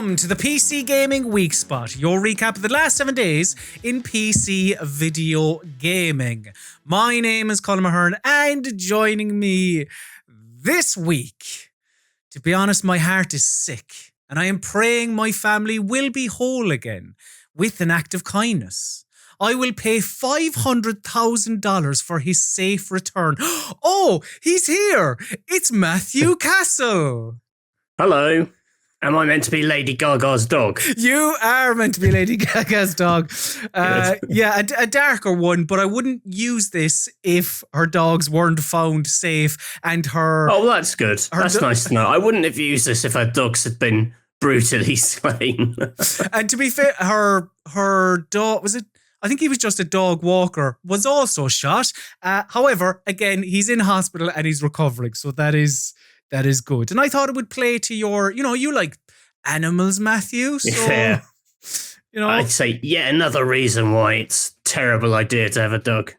Welcome to the PC Gaming Weekspot, your recap of the last 7 days in PC video gaming. My name is Colin Mahern, and joining me this week, to be honest, my heart is sick, and I am praying my family will be whole again with an act of kindness. I will pay $500,000 for his safe return. Oh, he's here! It's Matthew Castle. Hello. Am I meant to be Lady Gaga's dog? You are meant to be Lady Gaga's dog. Yeah, a darker one, but I wouldn't use this if her dogs weren't found safe and her... Oh, that's good. That's nice to know. I wouldn't have used this if her dogs had been brutally slain. And to be fair, her dog... Was it? I think he was just a dog walker, was also shot. However, again, he's in hospital and he's recovering, so that is good. And I thought it would play to your, you like animals, Matthew. So, yeah. I'd say yet another reason why it's a terrible idea to have a dog.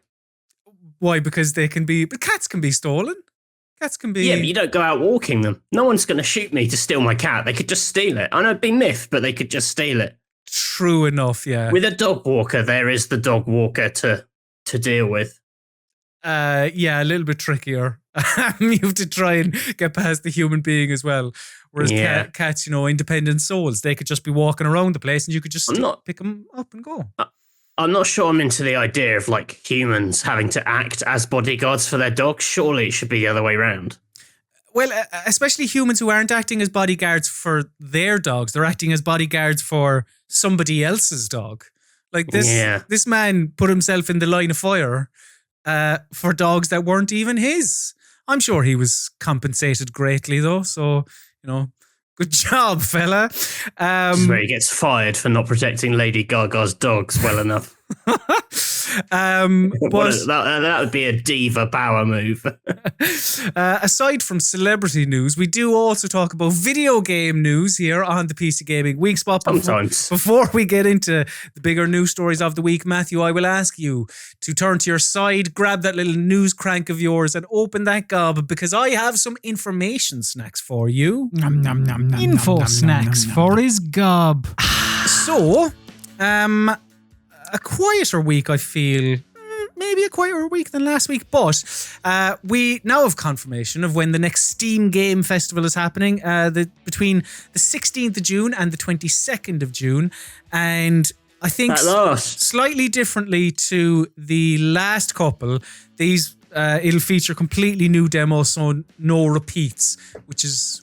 Why? Because but cats can be stolen. Cats can be... Yeah, but you don't go out walking them. No one's going to shoot me to steal my cat. They could just steal it. I know it'd be miffed, but they could just steal it. True enough, yeah. With a dog walker, there is the dog walker to deal with. Yeah, a little bit trickier. You have to try and get past the human being as well. Whereas cats, independent souls, they could just be walking around the place and you could just pick them up and go. I'm not sure I'm into the idea of humans having to act as bodyguards for their dogs. Surely it should be the other way around. Well, especially humans who aren't acting as bodyguards for their dogs. They're acting as bodyguards for somebody else's dog. This man put himself in the line of fire for dogs that weren't even his. I'm sure he was compensated greatly, though. So, good job, fella. This is where he gets fired for not protecting Lady Gaga's dogs well enough. That would be a diva power move. Aside from celebrity news, we do also talk about video game news here on the PC Gaming Weekspot. Sometimes. Before we get into the bigger news stories of the week, Matthew, I will ask you to turn to your side, grab that little news crank of yours and open that gob, because I have some information snacks for you. Info snacks for his gob. So, a quieter week, I feel. Maybe a quieter week than last week, but we now have confirmation of when the next Steam Game Festival is happening, between the 16th of June and the 22nd of June. And I think slightly differently to the last couple, these it'll feature completely new demos, so no repeats, which is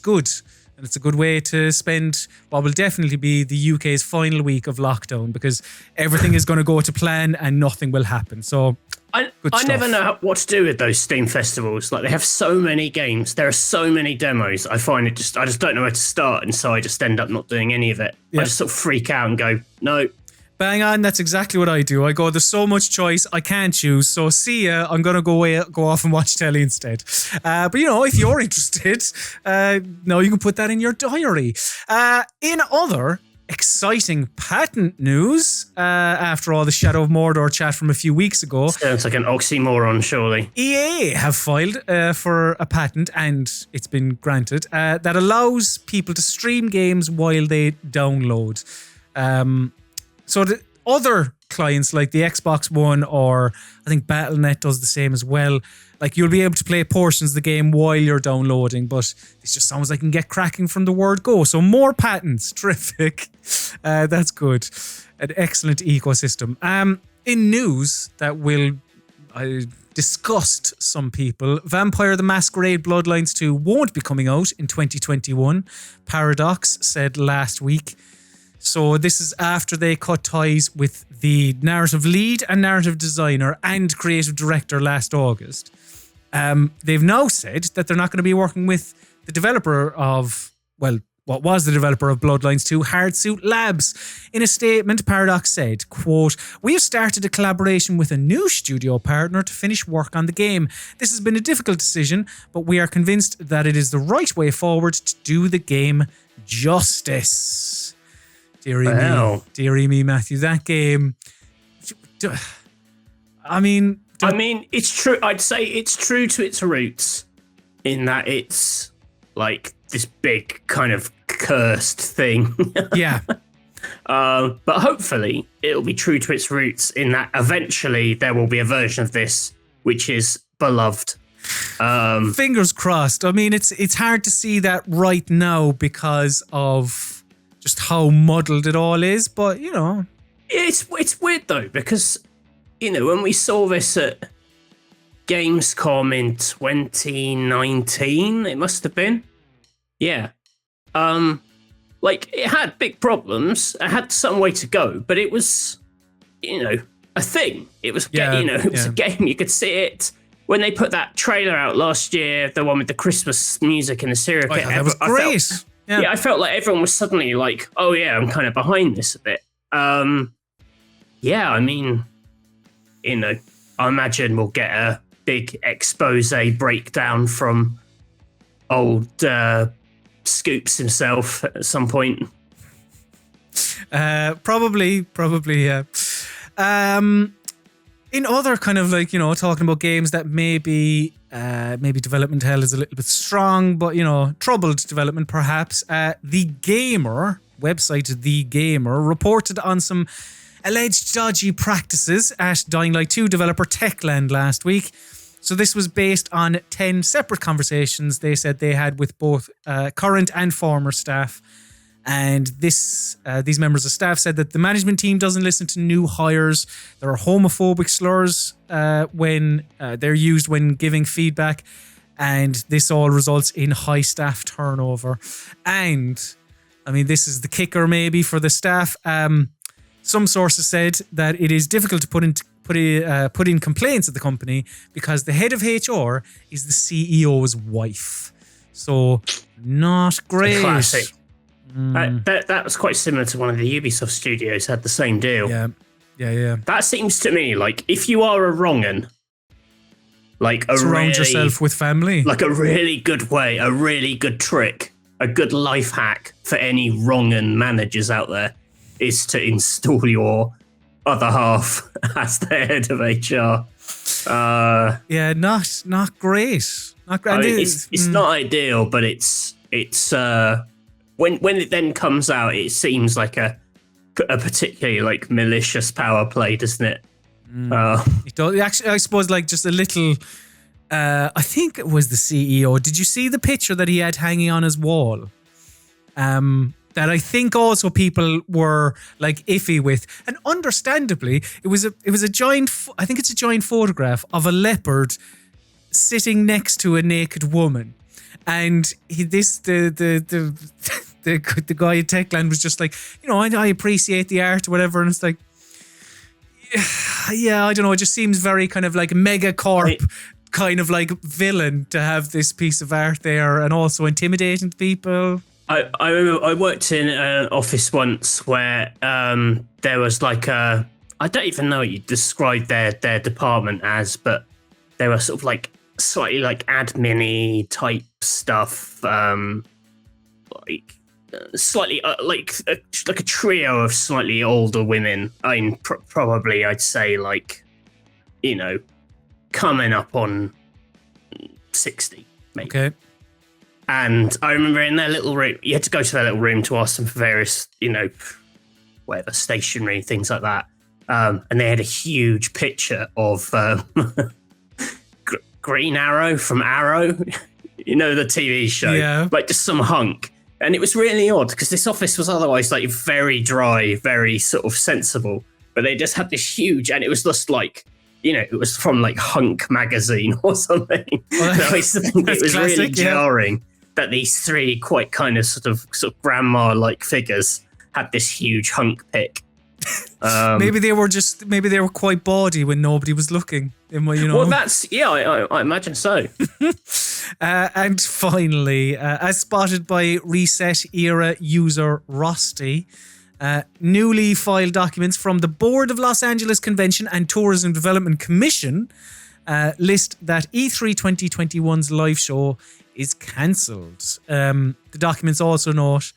good. And it's a good way to spend what will definitely be the UK's final week of lockdown, because everything is going to go to plan and nothing will happen. So, I never know what to do with those Steam festivals. They have so many games. There are so many demos. I find I just don't know where to start. And so I just end up not doing any of it. Yeah. I just sort of freak out and go, no. Bang on, that's exactly what I do. I go, there's so much choice, I can't choose. So see ya, I'm going to go off and watch telly instead. But if you're interested, now you can put that in your diary. In other exciting patent news, after all the Shadow of Mordor chat from a few weeks ago. Sounds like an oxymoron, surely. EA have filed for a patent, and it's been granted, that allows people to stream games while they download. So the other clients like the Xbox One, or I think Battle.net does the same as well. You'll be able to play portions of the game while you're downloading, but this just sounds like you can get cracking from the word go. So more patents, terrific. That's good. An excellent ecosystem. In news that will disgust some people, Vampire the Masquerade Bloodlines 2 won't be coming out in 2021. Paradox said last week. So this is after they cut ties with the narrative lead and narrative designer and creative director last August. They've now said that they're not going to be working with the developer of, what was the developer of Bloodlines 2, Hardsuit Labs. In a statement, Paradox said, quote, "We have started a collaboration with a new studio partner to finish work on the game. This has been a difficult decision, but we are convinced that it is the right way forward to do the game justice." Deary me, Matthew. That game. I mean, it's true. I'd say it's true to its roots, in that it's this big kind of cursed thing. Yeah. But hopefully it'll be true to its roots in that eventually there will be a version of this which is beloved. Fingers crossed. I mean, it's hard to see that right now because of just how muddled it all is, but you know. It's weird though, because you know, when we saw this at Gamescom in 2019, it must have been. Yeah. Like, it had big problems. It had some way to go, but it was, you know, a thing. It was, it was a game. You could see it. When they put that trailer out last year, the one with the Christmas music and the syrup, that was great. I felt like everyone was suddenly like, oh yeah, I'm kind of behind this a bit. Yeah, I mean, you know, I imagine we'll get a big expose breakdown from old Scoops himself at some point. Probably, yeah. In other kind of like, you know, talking about games that maybe development hell is a little bit strong, but, you know, troubled development perhaps. The Gamer website, The Gamer, reported on some alleged dodgy practices at Dying Light 2 developer Techland last week. So this was based on 10 separate conversations they said they had with both current and former staff. And these members of staff said that the management team doesn't listen to new hires. There are homophobic slurs when they're used when giving feedback. And this all results in high staff turnover. And, I mean, this is the kicker maybe for the staff. Some sources said that it is difficult to put in complaints at the company because the head of HR is the CEO's wife. So, not great. Classic. That was quite similar to one of the Ubisoft studios, had the same deal. Yeah. That seems to me like if you are a wrong'un, like surround yourself with family. Like a really good way, a really good trick, a good life hack for any wrong'un managers out there is to install your other half as the head of HR. Yeah, not great. Not great. I mean, it's not ideal, but it's when it then comes out, it seems like a particularly like malicious power play, doesn't it? It does. Actually, I suppose like just a little. I think it was the CEO. Did you see the picture that he had hanging on his wall? That I think also people were like iffy with, and understandably, it was a giant. I think it's a giant photograph of a leopard sitting next to a naked woman, and the guy at Techland was just like, you know, I appreciate the art or whatever, and it's like, yeah, I don't know, it just seems very kind of like megacorp kind of like villain to have this piece of art there, and also intimidating people. I remember I worked in an office once where there was like I don't even know what you described their department as, but they were sort of like slightly like admin-y type stuff, like slightly like a trio of slightly older women. I mean, probably I'd say like, you know, coming up on 60, maybe. Okay. And I remember in their little room, you had to go to their little room to ask them for various, you know, whatever, stationery, things like that. And they had a huge picture of Green Arrow from Arrow, you know, the TV show. Yeah. Like just some hunk. And it was really odd because this office was otherwise like very dry, very sort of sensible. But they just had this huge, and it was just like, you know, it was from like Hunk magazine or something. Well, I used to think it was classic, really jarring that these three quite kind of sort of grandma-like figures had this huge hunk pic. Maybe they were quite bawdy when nobody was looking. You know. Well, I imagine so. And finally, as spotted by Reset Era user Rusty, newly filed documents from the Board of Los Angeles Convention and Tourism Development Commission list that E3 2021's live show is cancelled. The documents also note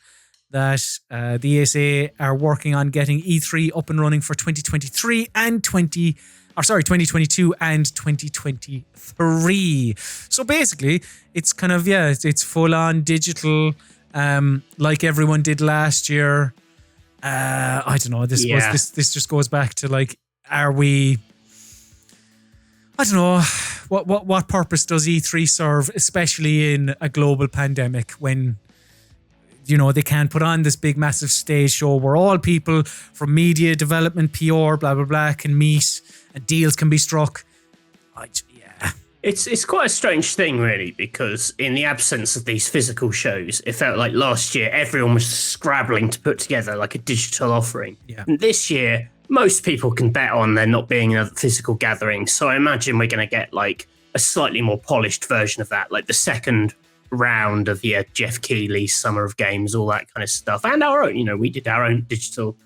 that the ESA are working on getting E3 up and running for 2023 and 2024. 2022 and 2023. So basically, it's kind of, it's full on digital, like everyone did last year. I don't know. This just goes back to like, are we? I don't know what purpose does E3 serve, especially in a global pandemic when they can't put on this big massive stage show where all people from media, development, PR, blah blah blah can meet and deals can be struck. It's quite a strange thing, really, because in the absence of these physical shows, it felt like last year everyone was scrabbling to put together like a digital offering. Yeah. And this year, most people can bet on there not being another physical gathering. So I imagine we're going to get like a slightly more polished version of that, like the second round of Jeff Keighley's Summer of Games, all that kind of stuff, and our own. We did our own digital.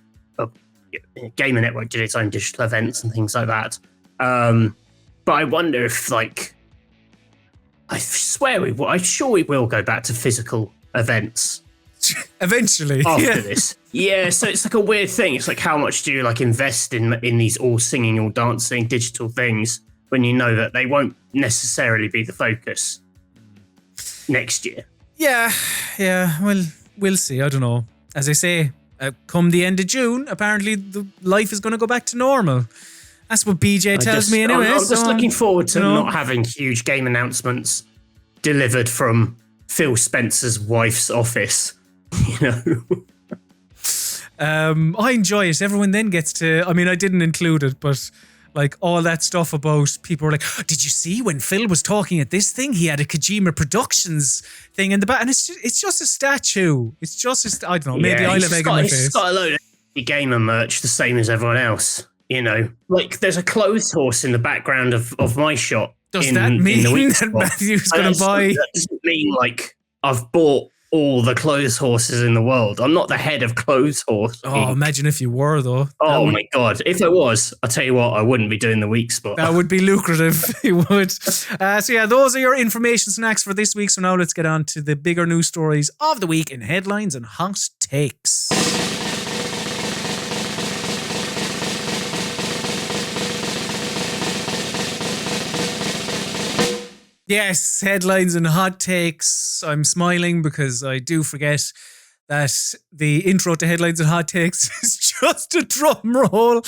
Gamer Network did its own digital events and things like that. But I wonder if, like, I'm sure we will go back to physical events eventually after this. Yeah, so it's like a weird thing. It's like, how much do you like invest in these all singing, all dancing digital things when you know that they won't necessarily be the focus next year? Yeah. Well, we'll see. I don't know. As I say, come the end of June, apparently the life is going to go back to normal. That's what BJ tells me anyway. I'm just looking forward to not having huge game announcements delivered from Phil Spencer's wife's office. I enjoy it. Everyone then gets to, I mean, I didn't include it, but like all that stuff about people were like, did you see when Phil was talking at this thing? He had a Kojima Productions thing in the back. And it's just a statue. It's just, I don't know, maybe I'll have egg in my face. He's got a load of gamer merch the same as everyone else. Like there's a clothes horse in the background of my shop. Does that mean that Matthew's going to buy? That doesn't mean like I've bought all the clothes horses in the world. I'm not the head of Clothes Horse. Oh, imagine if you were, though. Oh my God. If I was, I'll tell you what, I wouldn't be doing the week spot. That would be lucrative. It would. Those are your information snacks for this week. So now let's get on to the bigger news stories of the week in headlines and hot takes. Yes, headlines and hot takes. I'm smiling because I do forget that the intro to headlines and hot takes is just a drum roll.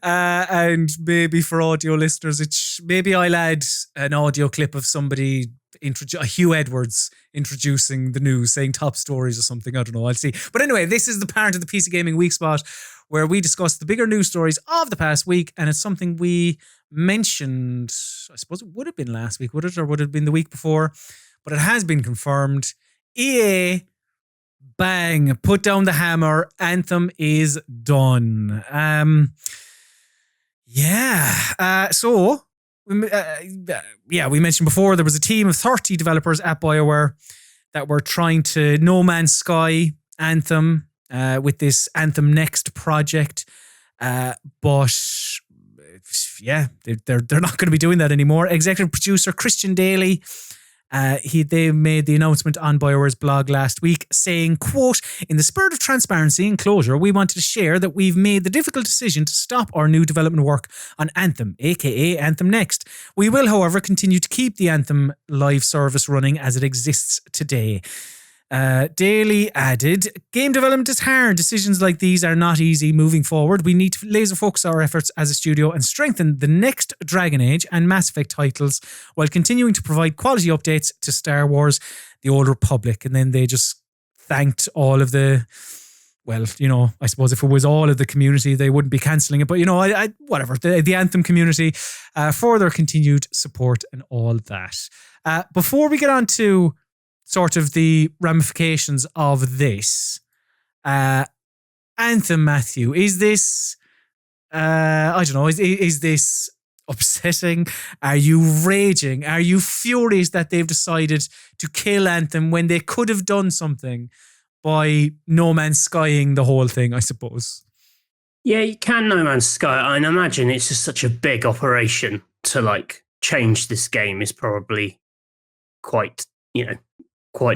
And maybe for audio listeners, maybe I'll add an audio clip of somebody, Hugh Edwards, introducing the news, saying top stories or something. I don't know. I'll see. But anyway, this is the part of the PC Gaming Weekspot where we discuss the bigger news stories of the past week. And it's something we mentioned, I suppose it would have been last week, would it? Or would it have been the week before? But it has been confirmed. EA, bang, put down the hammer. Anthem is done. We mentioned before there was a team of 30 developers at BioWare that were trying to No Man's Sky Anthem with this Anthem Next project. But they're not going to be doing that anymore. Executive producer Christian Daly, they made the announcement on BioWare's blog last week saying, quote, in the spirit of transparency and closure, we wanted to share that we've made the difficult decision to stop our new development work on Anthem, aka Anthem Next. We will, however, continue to keep the Anthem live service running as it exists today. Daly added, game development is hard. Decisions like these are not easy moving forward. We need to laser focus our efforts as a studio and strengthen the next Dragon Age and Mass Effect titles while continuing to provide quality updates to Star Wars, The Old Republic. And then they just thanked all of the, I suppose if it was all of the community, they wouldn't be cancelling it. But, the Anthem community for their continued support and all that. Before we get on to sort of the ramifications of this, Anthem, Matthew, is this, is this upsetting? Are you raging? Are you furious that they've decided to kill Anthem when they could have done something by No Man's Skying the whole thing, I suppose? Yeah, you can No Man's Sky. I imagine it's just such a big operation to like change this game is probably quite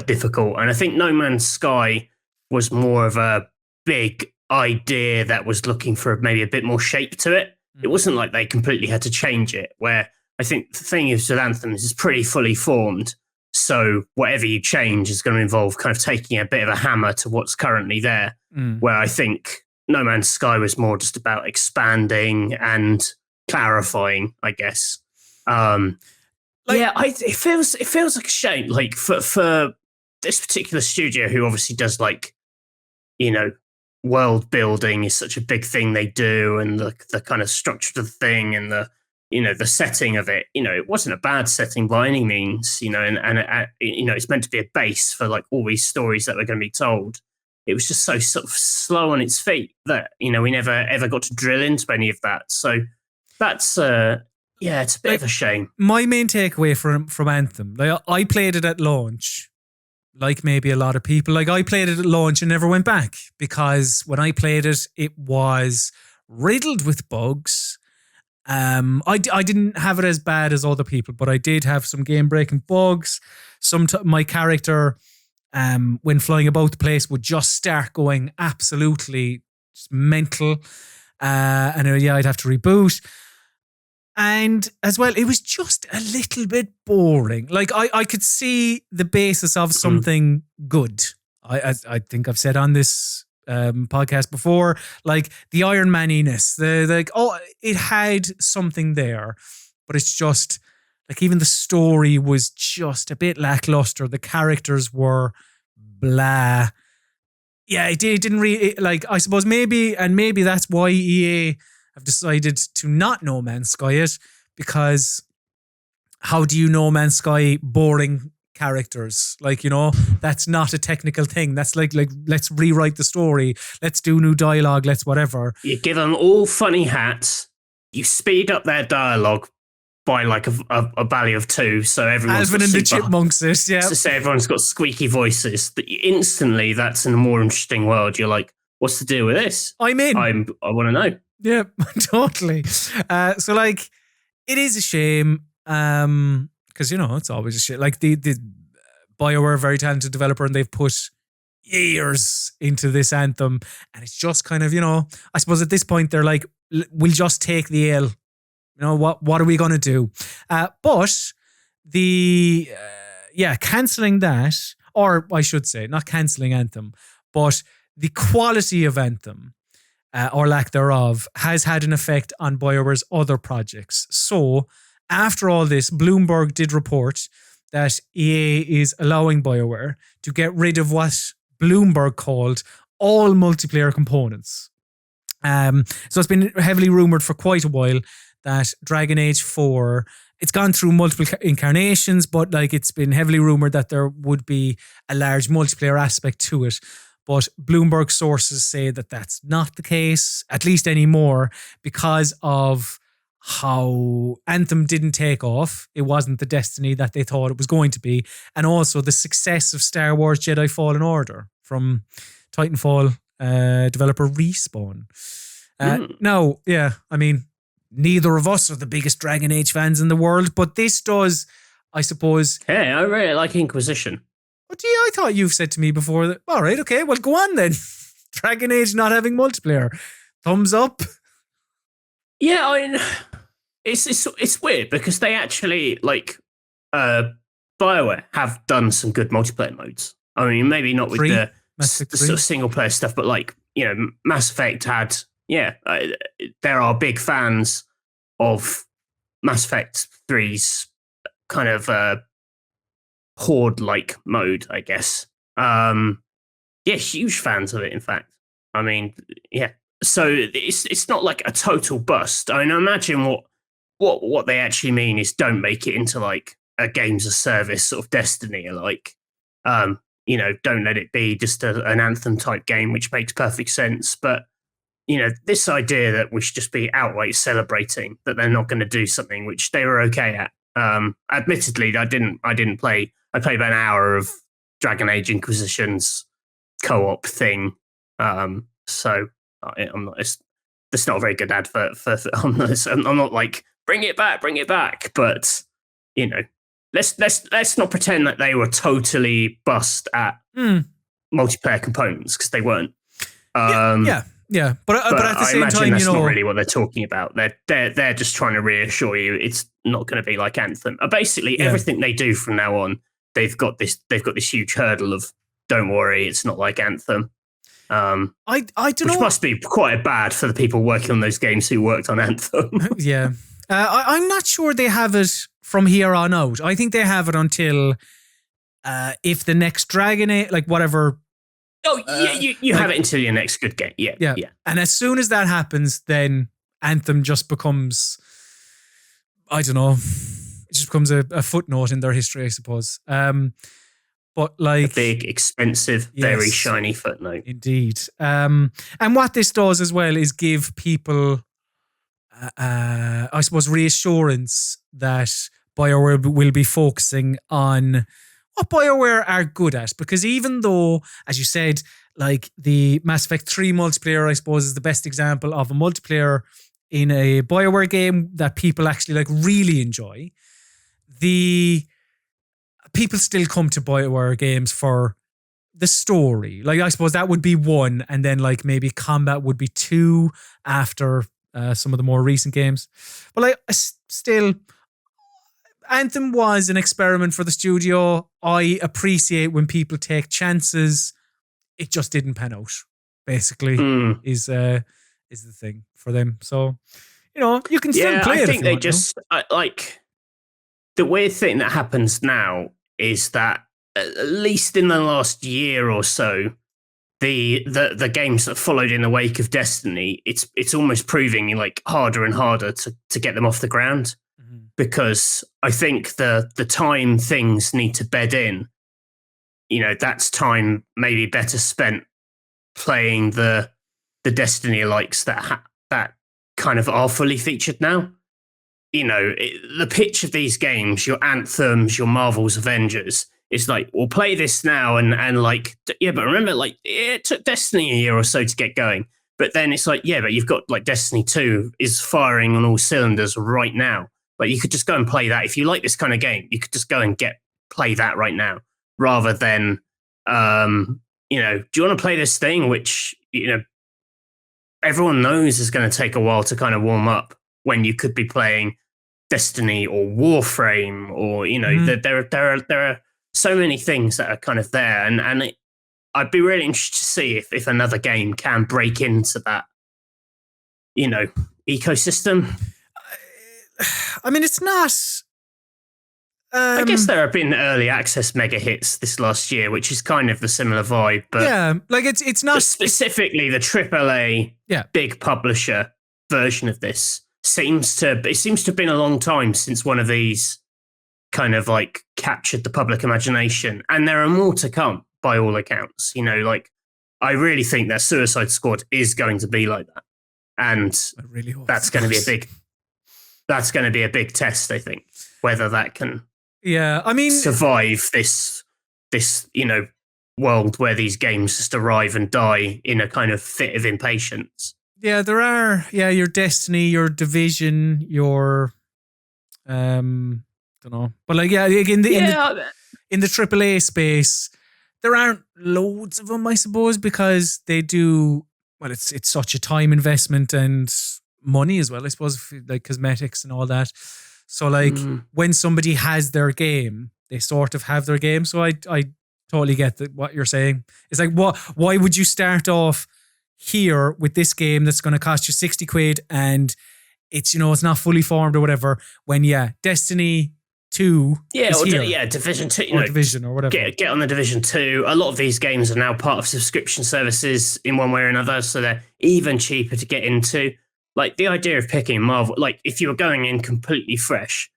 difficult. And I think No Man's Sky was more of a big idea that was looking for maybe a bit more shape to it. It wasn't like they completely had to change it, where I think the thing is with Anthem is it's pretty fully formed. So whatever you change is going to involve kind of taking a bit of a hammer to what's currently there, where I think No Man's Sky was more just about expanding and clarifying, I guess. It feels like a shame, like for this particular studio, who obviously does world building is such a big thing they do, and the kind of structure of the thing and the setting of it. It wasn't a bad setting by any means. And it's meant to be a base for like all these stories that were going to be told. It was just so sort of slow on its feet that we never ever got to drill into any of that. So that's it's a bit of a shame. My main takeaway from Anthem, like I played it at launch, like maybe a lot of people. Like I played it at launch and never went back, because when I played it, it was riddled with bugs. I didn't have it as bad as other people, but I did have some game-breaking bugs. My character, when flying about the place, would just start going absolutely mental. And I'd have to reboot. And as well, it was just a little bit boring. Like I could see the basis of something good. I think I've said on this podcast before, like the Iron Man-iness, it had something there, but it's just like even the story was just a bit lackluster. The characters were blah. Yeah, it didn't really, like, I suppose maybe that's why EA have decided to not No Man's Sky it, because how do you No Man's Sky boring characters? Like, that's not a technical thing. That's like let's rewrite the story, let's do new dialogue, let's whatever. You give them all funny hats, you speed up their dialogue by like a value of 2, so everyone's Alvin and the Chipmunks is, yeah. To say everyone's got squeaky voices. That instantly, that's in a more interesting world. You're like, what's the deal with this? I'm in. I want to know. Yeah, totally. So like, it is a shame, because it's always a shame. Like the BioWare, very talented developer, and they've put years into this Anthem, and it's just kind of, I suppose at this point they're like, we'll just take the L. What are we going to do? But the cancelling that, or I should say, not cancelling Anthem, but the quality of Anthem, or lack thereof, has had an effect on BioWare's other projects. So after all this, Bloomberg did report that EA is allowing BioWare to get rid of what Bloomberg called all multiplayer components. So it's been heavily rumoured for quite a while that Dragon Age 4, it's gone through multiple incarnations, but like it's been heavily rumoured that there would be a large multiplayer aspect to it. But Bloomberg sources say that that's not the case, at least anymore, because of how Anthem didn't take off. It wasn't the destiny that they thought it was going to be. And also the success of Star Wars Jedi Fallen Order from Titanfall developer Respawn. Now, yeah, I mean, neither of us are the biggest Dragon Age fans in the world, but this does, I suppose... Hey, I really like Inquisition. But yeah, I thought you've said to me before that, all right, okay, well, go on then. Dragon Age not having multiplayer. Thumbs up. Yeah, I mean, it's weird because they actually, like, BioWare have done some good multiplayer modes. I mean, maybe not with the sort of single player stuff, but like, Mass Effect had... Yeah, there are big fans of Mass Effect 3's kind of horde-like mode, I guess. Huge fans of it, in fact. I mean, yeah. So it's not like a total bust. I mean, I imagine what they actually mean is don't make it into like a games of service sort of Destiny, like, don't let it be just an Anthem type game, which makes perfect sense. But this idea that we should just be outright celebrating that they're not going to do something which they were okay at. Admittedly, I didn't play. I played about an hour of Dragon Age Inquisition's co-op thing. So I'm not. That's not a very good advert for. I'm not like bring it back. But let's not pretend that they were totally bust at multiplayer components, because they weren't. Yeah. Yeah, but at the I same imagine time, that's not really what they're talking about. They're just trying to reassure you it's not going to be like Anthem. Basically, everything they do from now on, they've got this huge hurdle of don't worry, it's not like Anthem. I don't know. Which must be quite bad for the people working on those games who worked on Anthem. Yeah, I'm not sure they have it from here on out. I think they have it until if the next Dragon Age, like whatever. Oh, yeah, you have it until your next good game. Yeah. And as soon as that happens, then Anthem just becomes, I don't know, it just becomes a footnote in their history, I suppose. But like a big, expensive, very shiny footnote. Indeed. And what this does as well is give people, I suppose, reassurance that BioWare will be focusing on what BioWare are good at. Because even though, as you said, like the Mass Effect 3 multiplayer, I suppose, is the best example of a multiplayer in a BioWare game that people actually like really enjoy. The people still come to BioWare games for the story. Like, I suppose that would be one, and then like maybe combat would be two after some of the more recent games. But like, still, Anthem was an experiment for the studio. I appreciate when people take chances. It just didn't pan out, basically, is the thing for them. So, you know, you can still play it. I think they just, like, the weird thing that happens now is that, at least in the last year or so, the games that followed in the wake of Destiny, it's almost proving like harder and harder to get them off the ground. Because I think the time things need to bed in, you know, that's time maybe better spent playing the Destiny likes that kind of are fully featured now. You know, the pitch of these games, your Anthems, your Marvel's Avengers, it's like, we'll play this now and like, yeah, but remember, like, it took Destiny a year or so to get going. But then it's like, yeah, but you've got like Destiny 2 is firing on all cylinders right now. But you could just go and play that. If you like this kind of game, you could just go and play that right now, rather than, you know, do you want to play this thing, which, you know, everyone knows is going to take a while to kind of warm up, when you could be playing Destiny or Warframe, or, you know, there are so many things that are kind of there, and I'd be really interested to see if another game can break into that, you know, ecosystem. I mean, it's not. I guess there have been early access mega hits this last year, which is kind of the similar vibe. But yeah, like it's not specifically the AAA big publisher version of this seems to have been a long time since one of these kind of like captured the public imagination, and there are more to come by all accounts. You know, like, I really think that Suicide Squad is going to be like that, and I really hope that's going to be a big. That's going to be a big test, I think, whether that can survive this you know, world where these games just arrive and die in a kind of fit of impatience. Yeah, there are your Destiny, your Division, your don't know. But like in the AAA space, there aren't loads of them, I suppose, because they do it's such a time investment and money as well, I suppose, like cosmetics and all that. So like when somebody has their game, they sort of have their game. So I totally get what you're saying. It's like, why would you start off here with this game that's going to cost you 60 quid and it's, you know, it's not fully formed or whatever, when Destiny 2 is here. Division 2, or Division or whatever. Get on the Division 2. A lot of these games are now part of subscription services in one way or another, so they're even cheaper to get into. Like, the idea of picking Marvel, like, if you were going in completely fresh,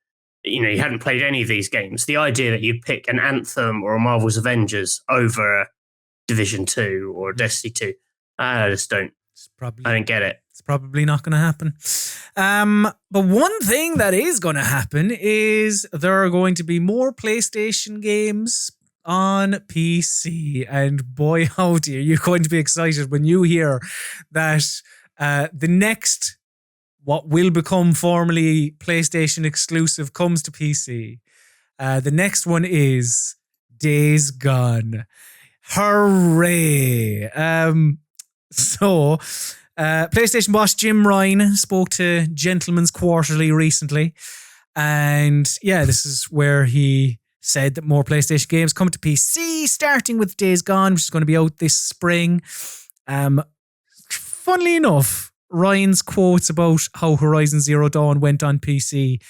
you know, you hadn't played any of these games, the idea that you'd pick an Anthem or a Marvel's Avengers over Division 2 or Destiny 2, I just don't. I don't get it. It's probably not going to happen. But one thing that is going to happen is there are going to be more PlayStation games on PC. And boy, howdy, are you going to be excited when you hear that the next, what will become formerly PlayStation exclusive, comes to PC. The next one is Days Gone. Hooray! So, PlayStation boss Jim Ryan spoke to Gentleman's Quarterly recently. And yeah, this is where he said that more PlayStation games come to PC, starting with Days Gone, which is going to be out this spring. Funnily enough, Ryan's quotes about how Horizon Zero Dawn went on PC,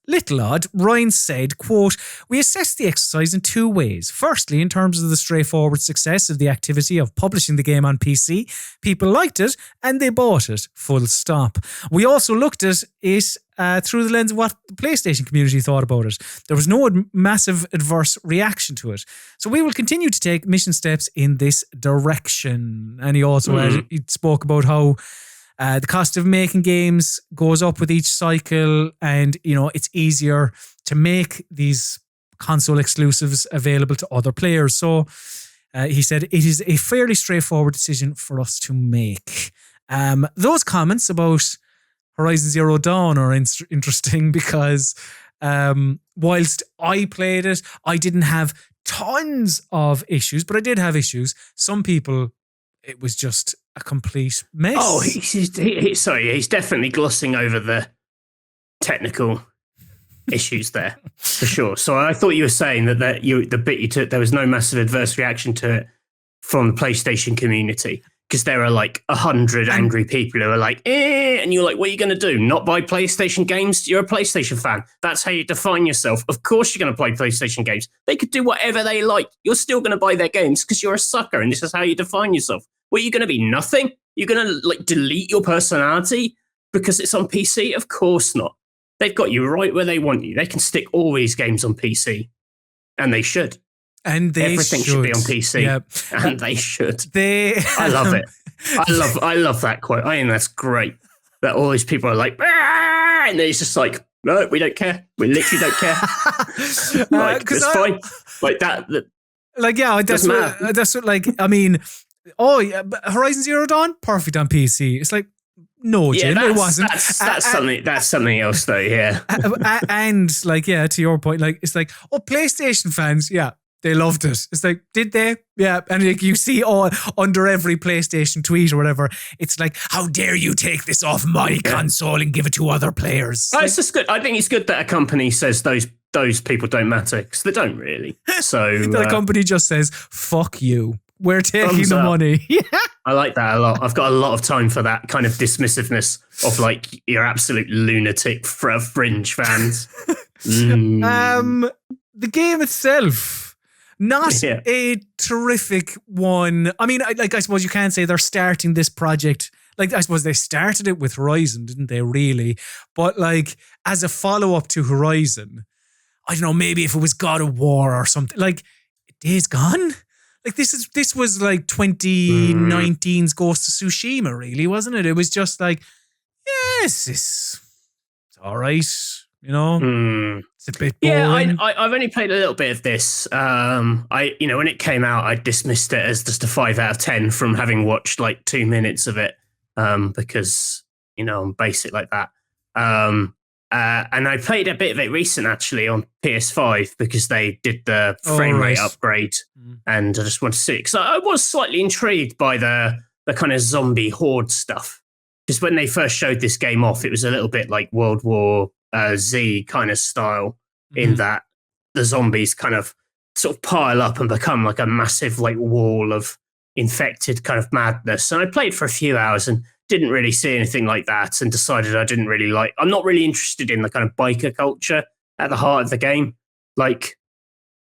little odd. Ryan said, quote, "We assessed the exercise in two ways. Firstly, in terms of the straightforward success of the activity of publishing the game on PC, people liked it and they bought it, full stop. We also looked at it through the lens of what the PlayStation community thought about it. There was no massive adverse reaction to it. So we will continue to take mission steps in this direction." And he also he spoke about how the cost of making games goes up with each cycle, and it's easier to make these console exclusives available to other players. So he said it is a fairly straightforward decision for us to make. Those comments about Horizon Zero Dawn are interesting because whilst I played it, I didn't have tons of issues, but I did have issues. Some people, it was just a complete mess. Oh, he's definitely glossing over the technical issues there, for sure. So I thought you were saying that the bit you took, there was no massive adverse reaction to it from the PlayStation community, because there are like 100 angry people who are like, and you're like, what are you going to do? Not buy PlayStation games? You're a PlayStation fan. That's how you define yourself. Of course you're going to play PlayStation games. They could do whatever they like. You're still going to buy their games because you're a sucker, and this is how you define yourself. What, are you going to be nothing? You're going to delete your personality because it's on PC? Of course not. They've got you right where they want you. They can stick all these games on PC, and they should. And everything should be on PC, and they should. I love it. I love that quote. I think that's great. That all these people are like, and it's just like, no, we don't care. We literally don't care. It's fine. Like that. Like, yeah, that's what. Like, I mean, Horizon Zero Dawn, perfect on PC. It's like, no, Jim, it wasn't. That's something else, though. Yeah, and like, yeah, to your point, like, it's like, PlayStation fans, yeah. They loved it. It's like, did they? Yeah. And like, you see under every PlayStation tweet or whatever, it's like, how dare you take this off my console and give it to other players? It's just good. I think it's good that a company says those people don't matter, because they don't really. So the company just says, fuck you. We're taking the money. Yeah. I like that a lot. I've got a lot of time for that kind of dismissiveness of like, you're absolute lunatic fringe fans. The game itself, not a terrific one. I mean, I suppose you can't say they're starting this project. Like, I suppose they started it with Horizon, didn't they, really? But like, as a follow-up to Horizon, I don't know, maybe if it was God of War or something, like Days Gone? Like, this was like 2019's Ghost of Tsushima, really, wasn't it? It was just like, yes, it's all right. It's a bit boring. Yeah, I've only played a little bit of this. When it came out, I dismissed it as just a 5 out of 10 from having watched like 2 minutes of it, because I'm basic like that. And I played a bit of it recent actually on PS5 because they did the frame rate upgrade, and I just wanted to see it because I was slightly intrigued by the kind of zombie horde stuff. Because when they first showed this game off, it was a little bit like World War Z kind of style, in that the zombies kind of sort of pile up and become like a massive like wall of infected kind of madness. And I played for a few hours and didn't really see anything like that, and decided I'm not really interested in the kind of biker culture at the heart of the game. Like,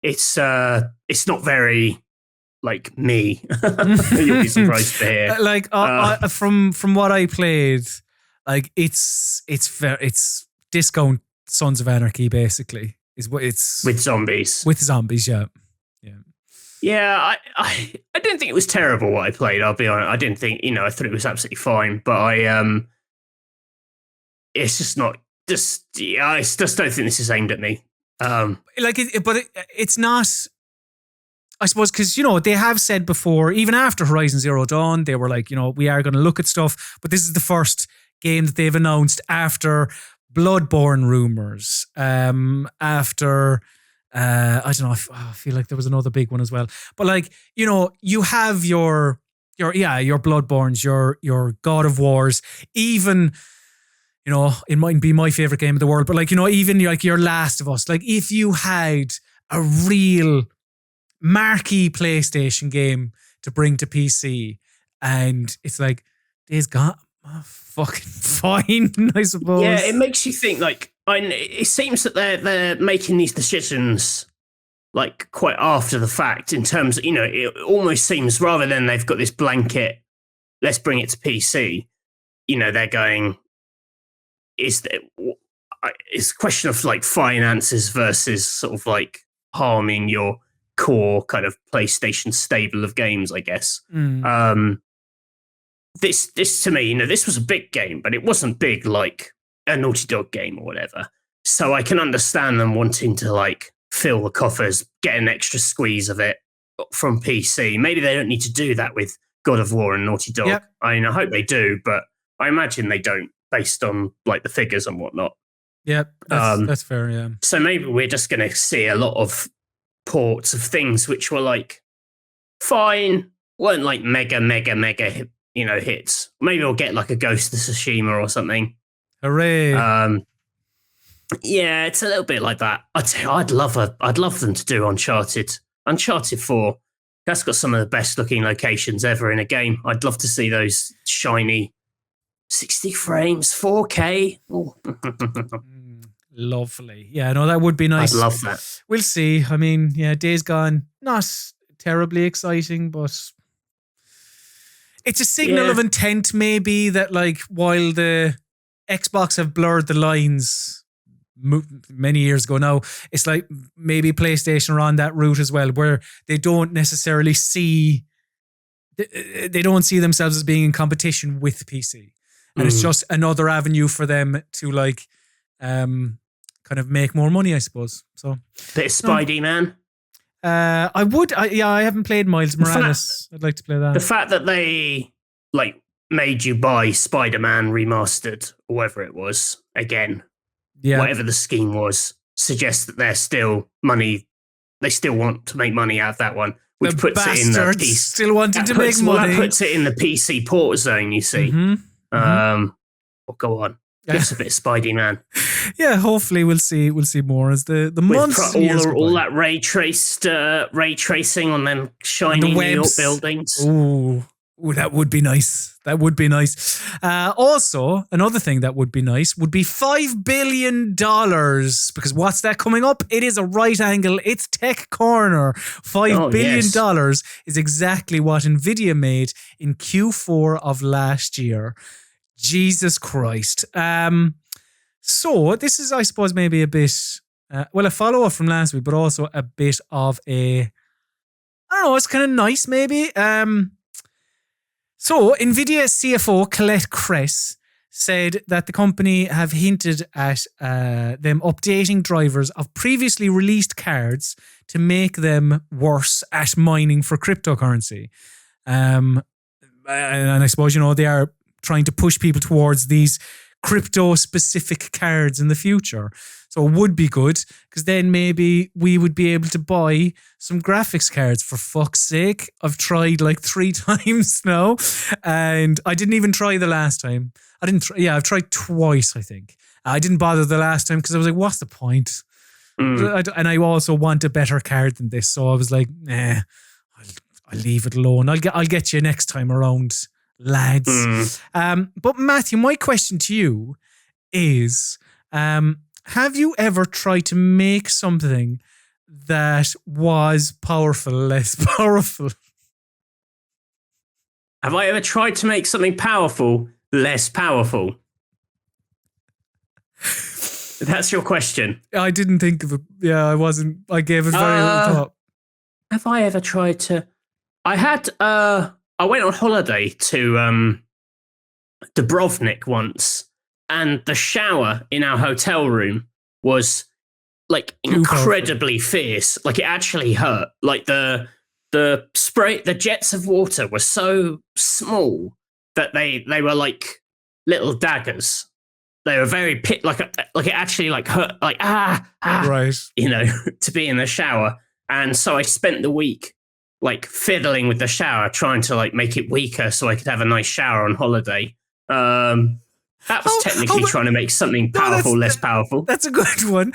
it's not very like me. You'll be surprised to hear. Like, from what I played, like it's discount Sons of Anarchy, basically, is what it's with zombies. With zombies, yeah. Yeah, I didn't think it was terrible what I played, I'll be honest. I didn't think, I thought it was absolutely fine, but it's just not, I just don't think this is aimed at me. It's not, I suppose, because, they have said before, even after Horizon Zero Dawn, they were like, we are going to look at stuff, but this is the first game that they've announced after Bloodborne rumors, after... I don't know. I feel like there was another big one as well. But like, you have your your Bloodbornes, your God of Wars, even, you know, it mightn't be my favorite game of the world, but like, you know, even like your Last of Us, like if you had a real marquee PlayStation game to bring to PC, and it's like, Days Gone, fucking fine, I suppose. Yeah, it makes you think. Like, it seems that they're making these decisions like quite after the fact. In terms of, you know, it almost seems rather than they've got this blanket, let's bring it to PC. You know, they're going, it's a question of like finances versus sort of like harming your core kind of PlayStation stable of games, I guess. This to me, you know, this was a big game, but it wasn't big like a Naughty Dog game or whatever. So I can understand them wanting to like fill the coffers, get an extra squeeze of it from PC. Maybe they don't need to do that with God of War and Naughty Dog. Yep. I mean, I hope they do, but I imagine they don't, based on like the figures and whatnot. Yep, that's fair, yeah. So maybe we're just going to see a lot of ports of things which were like fine, weren't like mega, you know, hits. Maybe we'll get like a Ghost of Tsushima or something. Hooray! Yeah, it's a little bit like that. I'd love them to do Uncharted 4. That's got some of the best looking locations ever in a game. I'd love to see those shiny 60 frames, 4K. Lovely. Yeah, no, that would be nice. I'd love that. We'll see. I mean, yeah, Days Gone, not terribly exciting, but it's a signal of intent, maybe, that like while the Xbox have blurred the lines many years ago now, it's like maybe PlayStation are on that route as well, where they don't necessarily see, they don't see themselves as being in competition with PC. And it's just another avenue for them to like kind of make more money, I suppose. So bit of Spidey, man. I haven't played Miles Morales. I'd like to play that. The fact that they like made you buy Spider-Man remastered, or whatever it was, again, whatever the scheme was, suggests that they're still money. They still want to make money out of that one, which puts it in the PC. Still wanting to make money. That puts it in the PC port zone. You see. Well, go on. Give us a bit of Spidey, man. Yeah, hopefully we'll see more as the months all that ray tracing on them shiny New York buildings. Ooh, that would be nice. That would be nice. Also, another thing that would be nice would be $5 billion, because what's that coming up? It is a right angle. It's Tech Corner. $5 billion is exactly what Nvidia made in Q4 of last year. Jesus Christ. So this is, I suppose, maybe a bit, a follow-up from last week, but also a bit of I don't know, it's kind of nice maybe. So Nvidia CFO Colette Kress said that the company have hinted at them updating drivers of previously released cards to make them worse at mining for cryptocurrency. And I suppose, you know, they are trying to push people towards these crypto-specific cards in the future. So it would be good, because then maybe we would be able to buy some graphics cards, for fuck's sake. I've tried like 3 times now, and I didn't even try the last time. I've tried twice, I think. I didn't bother the last time because I was like, what's the point? And I also want a better card than this, so I was like, nah, I'll leave it alone. I'll get you next time around, lads. But Matthew, my question to you is, have you ever tried to make something that was powerful less powerful? Have I ever tried to make something powerful less powerful? That's your question. I didn't think of it. Yeah, I wasn't. I gave it very little thought. Have I ever tried to? I had. I went on holiday to Dubrovnik once, and the shower in our hotel room was like incredibly fierce. Like it actually hurt. Like the jets of water were so small that they were like little daggers. They were very like it actually like hurt, like right, you know, to be in the shower. And so I spent the week like fiddling with the shower, trying to like make it weaker so I could have a nice shower on holiday. That was technically trying to make something powerful less powerful. That's a good one.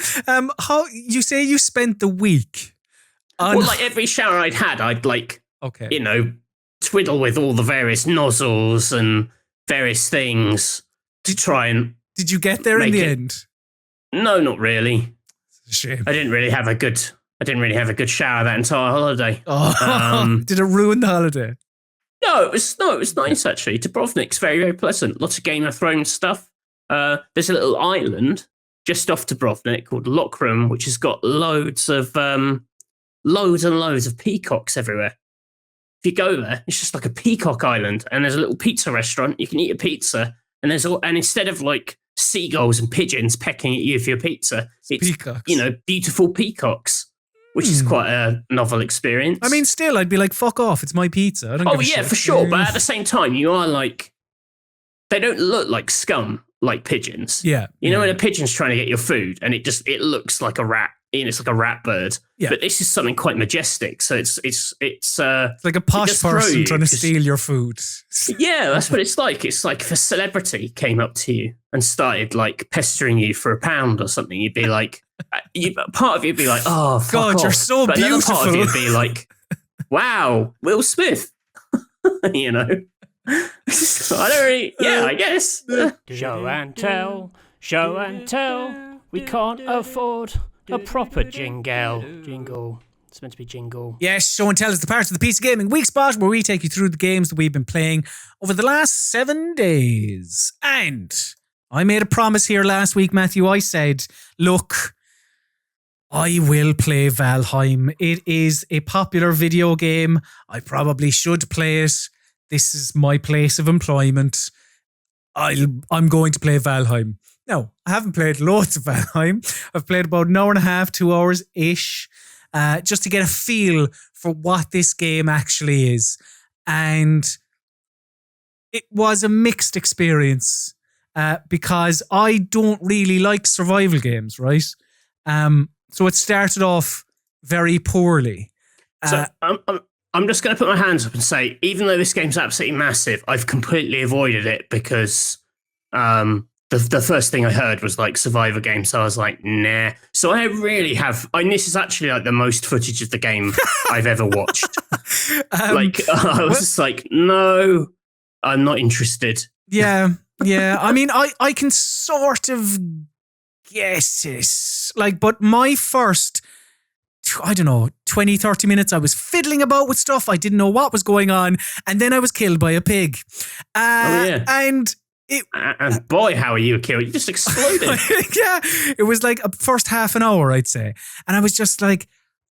How you say you spent the week? Well, like every shower I'd like, twiddle with all the various nozzles and various things to try and. Did you get there in the end? No, not really. It's a shame. I didn't really have a good shower that entire holiday. Oh, did it ruin the holiday? No, it was nice actually. Dubrovnik's very, very pleasant. Lots of Game of Thrones stuff. There's a little island just off Dubrovnik called Lokrum, which has got loads and loads of peacocks everywhere. If you go there, it's just like a peacock island, and there's a little pizza restaurant. You can eat a pizza, and instead of like seagulls and pigeons pecking at you for your pizza, it's peacocks. Beautiful peacocks, which is quite a novel experience. I mean, still, I'd be like, fuck off, it's my pizza. I don't give a shit. For sure. But at the same time, you are like, they don't look like scum like pigeons. Yeah. When a pigeon's trying to get your food and it looks like a rat, it's like a rat bird. Yeah. But this is something quite majestic. So it's like a posh person trying to steal your food. Yeah, that's what it's like. It's like if a celebrity came up to you and started like pestering you for £1 or something, you'd be like, part of you'd be like, oh, fuck God, off. you're so but beautiful. Another part of you'd be like, wow, Will Smith. I don't really, I guess. Show and tell, we can't afford a proper jingle. It's meant to be jingle. Yes, show and tell is the part of the PC Gaming Weekspot where we take you through the games that we've been playing over the last 7 days. And I made a promise here last week, Matthew. I said, look, I will play Valheim. It is a popular video game. I probably should play it. This is my place of employment. I'm going to play Valheim. No, I haven't played loads of Valheim. I've played about an hour and a half, 2 hours-ish, just to get a feel for what this game actually is. And it was a mixed experience because I don't really like survival games, right? So it started off very poorly. So I'm just going to put my hands up and say, even though this game's absolutely massive, I've completely avoided it because the first thing I heard was like survivor game. So I was like, nah. So I really have, this is actually like the most footage of the game I've ever watched. I was just like, no, I'm not interested. Yeah. I mean, I can sort of guess it. But my first, 20, 30 minutes, I was fiddling about with stuff. I didn't know what was going on. And then I was killed by a pig. And boy, how are you killed? You just exploded. Yeah, it was like a first half an hour, I'd say. And I was just like,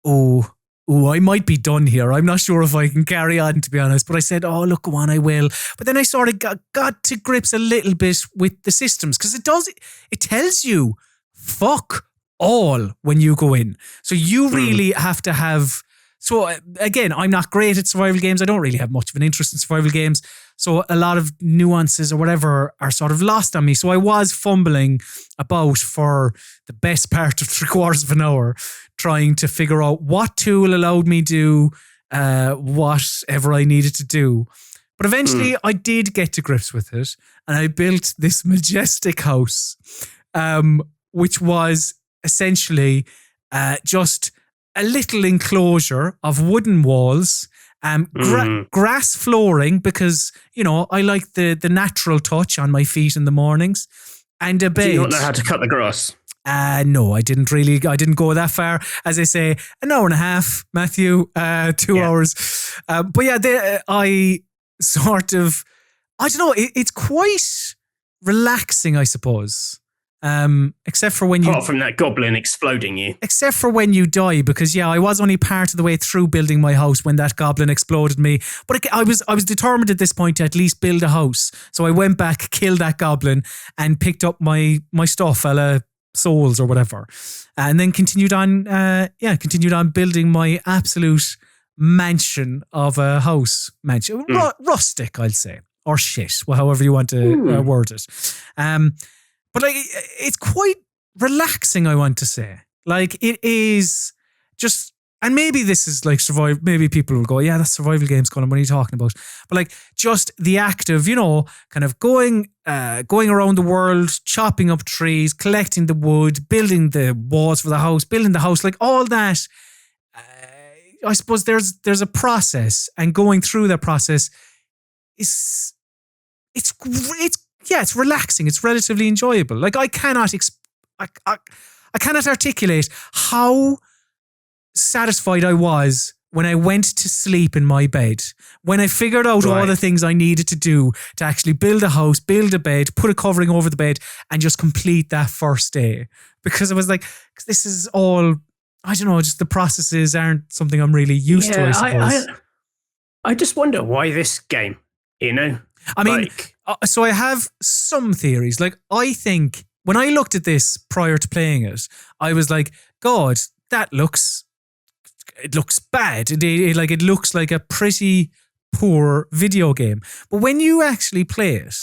oh, I might be done here. I'm not sure if I can carry on, to be honest. But I said, oh, look, go on, I will. But then I sort of got to grips a little bit with the systems because it tells you fuck all when you go in. So you really have to have... So again, I'm not great at survival games. I don't really have much of an interest in survival games. So a lot of nuances or whatever are sort of lost on me. So I was fumbling about for the best part of 3/4 of an hour trying to figure out what tool allowed me to do whatever I needed to do. But eventually I did get to grips with it and I built this majestic house, which was essentially just a little enclosure of wooden walls, grass flooring because, I like the natural touch on my feet in the mornings, and a bed. Do you not know how to cut the grass? No, I didn't go that far. As I say, an hour and a half, Matthew, 2 hours. But yeah, I sort of, I don't know, it's quite relaxing, I suppose. Except for when apart from that goblin exploding you. Except for when you die, because I was only part of the way through building my house when that goblin exploded me. But I was determined at this point to at least build a house. So I went back, killed that goblin, and picked up my stuff, a la souls or whatever, and then continued on building my absolute mansion of a house. Rustic, I'll say, or shit, however you want to word it. But it's quite relaxing, I want to say. It is just and maybe this is like survival. Maybe people will go, yeah, that's survival games, Colin. What are you talking about? But like just the act of, kind of going around the world, chopping up trees, collecting the wood, building the walls for the house, building the house, like all that. I suppose there's a process, and going through that process it's relaxing. It's relatively enjoyable. Like I cannot articulate how satisfied I was when I went to sleep in my bed, when I figured out all the things I needed to do to actually build a house, build a bed, put a covering over the bed, and just complete that first day. Because I was like, this is all, I don't know, just the processes aren't something I'm really used to, I suppose. I just wonder why this game, I mean, so I have some theories. Like, I think when I looked at this prior to playing it, I was like, God, it looks bad. It looks like a pretty poor video game. But when you actually play it,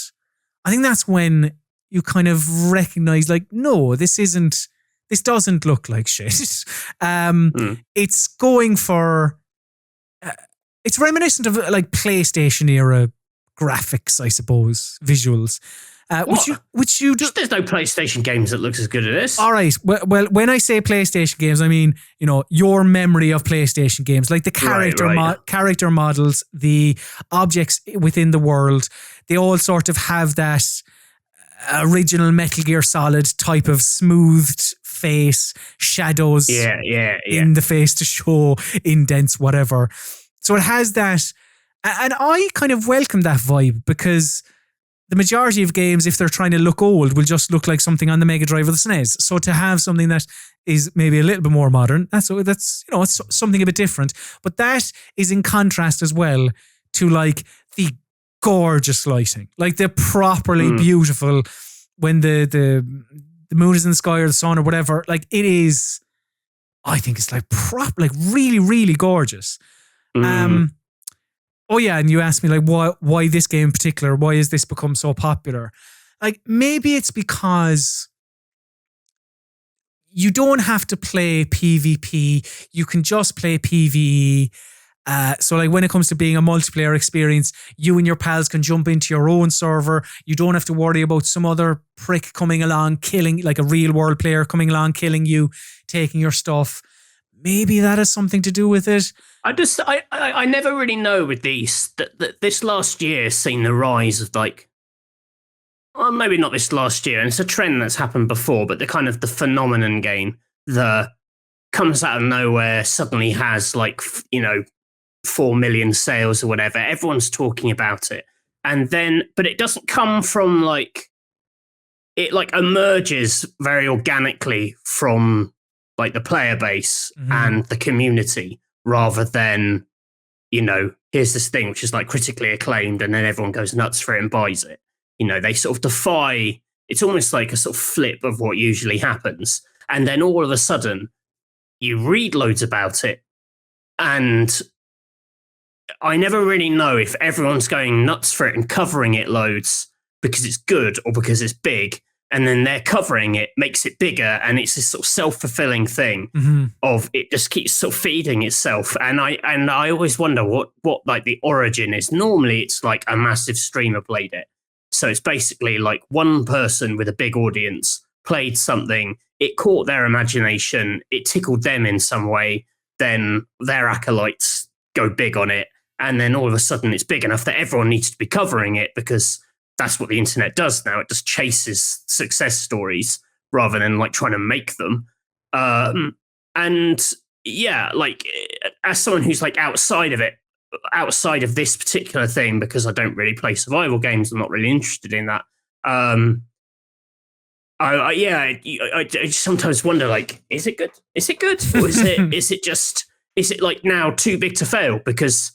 I think that's when you kind of recognize, like, no, this doesn't look like shit. It's going for, it's reminiscent of like PlayStation era graphics, I suppose, visuals. Which you do. There's no PlayStation games that looks as good as this. All right. Well, when I say PlayStation games, I mean, your memory of PlayStation games, like the character models, the objects within the world, they all sort of have that original Metal Gear Solid type of smoothed face, shadows in the face to show indents, whatever. So it has that. And I kind of welcome that vibe, because the majority of games, if they're trying to look old, will just look like something on the Mega Drive or the SNES. So to have something that is maybe a little bit more modern, that's it's something a bit different. But that is in contrast as well to like the gorgeous lighting, like the properly beautiful, when the moon is in the sky or the sun or whatever. Like it is, I think it's like really, really gorgeous. Oh yeah, and you asked me like why this game in particular? Why has this become so popular? Like maybe it's because you don't have to play PvP. You can just play PvE. So like when it comes to being a multiplayer experience, you and your pals can jump into your own server. You don't have to worry about some other prick coming along, killing, like a real world player coming along, killing you, taking your stuff. Maybe that has something to do with it. I never really know with these that this last year has seen the rise of like, well, maybe not this last year, and it's a trend that's happened before, but the kind of the phenomenon game that comes out of nowhere, suddenly has like 4 million sales or whatever. Everyone's talking about it, and then but it doesn't come from like, it like emerges very organically from like the player base and the community, rather than, here's this thing which is like critically acclaimed and then everyone goes nuts for it and buys it. They sort of defy, it's almost like a sort of flip of what usually happens. And then all of a sudden you read loads about it, and I never really know if everyone's going nuts for it and covering it loads because it's good or because it's big. And then they're covering it, makes it bigger, and it's this sort of self-fulfilling thing of it just keeps sort of feeding itself. And I always wonder what like the origin is. Normally it's like a massive streamer played it. So it's basically like one person with a big audience played something, it caught their imagination, it tickled them in some way, then their acolytes go big on it, and then all of a sudden it's big enough that everyone needs to be covering it, because that's what the internet does now. It just chases success stories rather than like trying to make them. And yeah, like as someone who's like outside of this particular thing, because I don't really play survival games, I'm not really interested in that. I sometimes wonder, like, is it good? Is it good? Or is it like now too big to fail? Because,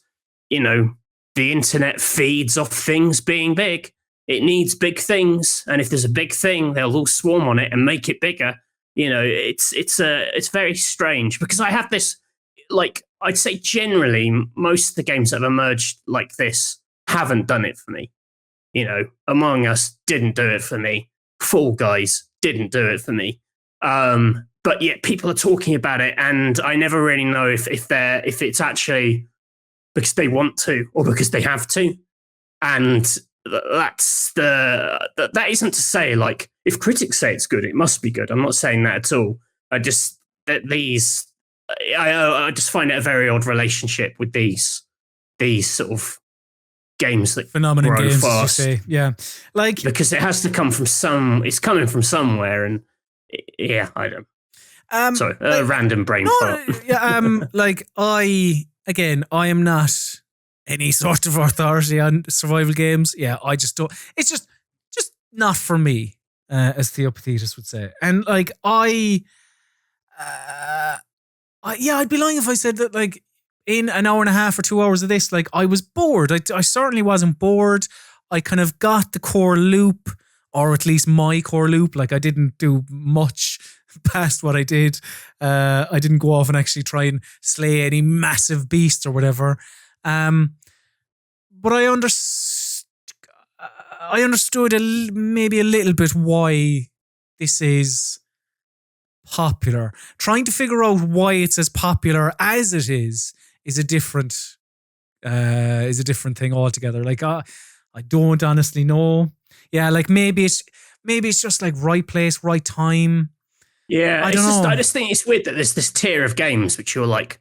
the internet feeds off things being big. It needs big things, and if there's a big thing, they'll all swarm on it and make it bigger. It's very strange, because I have this, like, I'd say generally most of the games that have emerged like this haven't done it for me. Among Us didn't do it for me. Fall Guys didn't do it for me. but yet people are talking about it, and I never really know if it's actually because they want to or because they have to. And that isn't to say, like, if critics say it's good, it must be good. I'm not saying that at all. I just find it a very odd relationship with these sort of games that phenomenon grow games, fast. as you say. Yeah, like, because it has to come from it's coming from somewhere, and yeah, I don't. Sorry, random brain fart. Like, I am not any sort of authority on survival games. Yeah, I just don't. It's just not for me, as Theopathetus would say. And like, I'd be lying if I said that, like, in an hour and a half or 2 hours of this, like, I was bored. I certainly wasn't bored. I kind of got the core loop, or at least my core loop. Like, I didn't do much past what I did. I didn't go off and actually try and slay any massive beast or whatever. But I understood maybe a little bit why this is popular. Trying to figure out why it's as popular as it is a different thing altogether. Like, I don't honestly know. Yeah, like, maybe it's just like right place, right time. Yeah, I don't know. I just think it's weird that there's this tier of games which you're not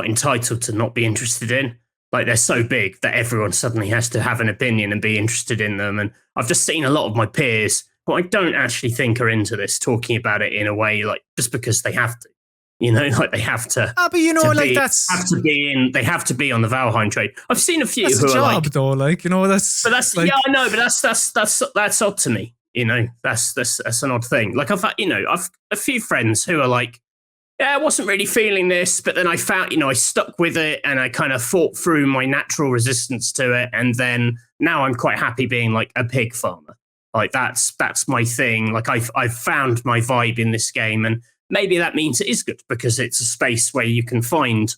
entitled to not be interested in. Like, they're so big that everyone suddenly has to have an opinion and be interested in them. And I've just seen a lot of my peers who I don't actually think are into this talking about it in a way, like, just because they have to. You know, like, they have to. But you know, like, they have to be on the Valheim trade. I've seen a few that's who a are job, like, though. Like, you know, that's. But that's, like, yeah, I know, but that's odd to me. You know, that's an odd thing. Like, I've a few friends who are like, yeah, I wasn't really feeling this, but then I found, I stuck with it, and I kind of fought through my natural resistance to it, and then now I'm quite happy being like a pig farmer. Like, that's my thing. Like, I've found my vibe in this game, and maybe that means it is good because it's a space where you can find,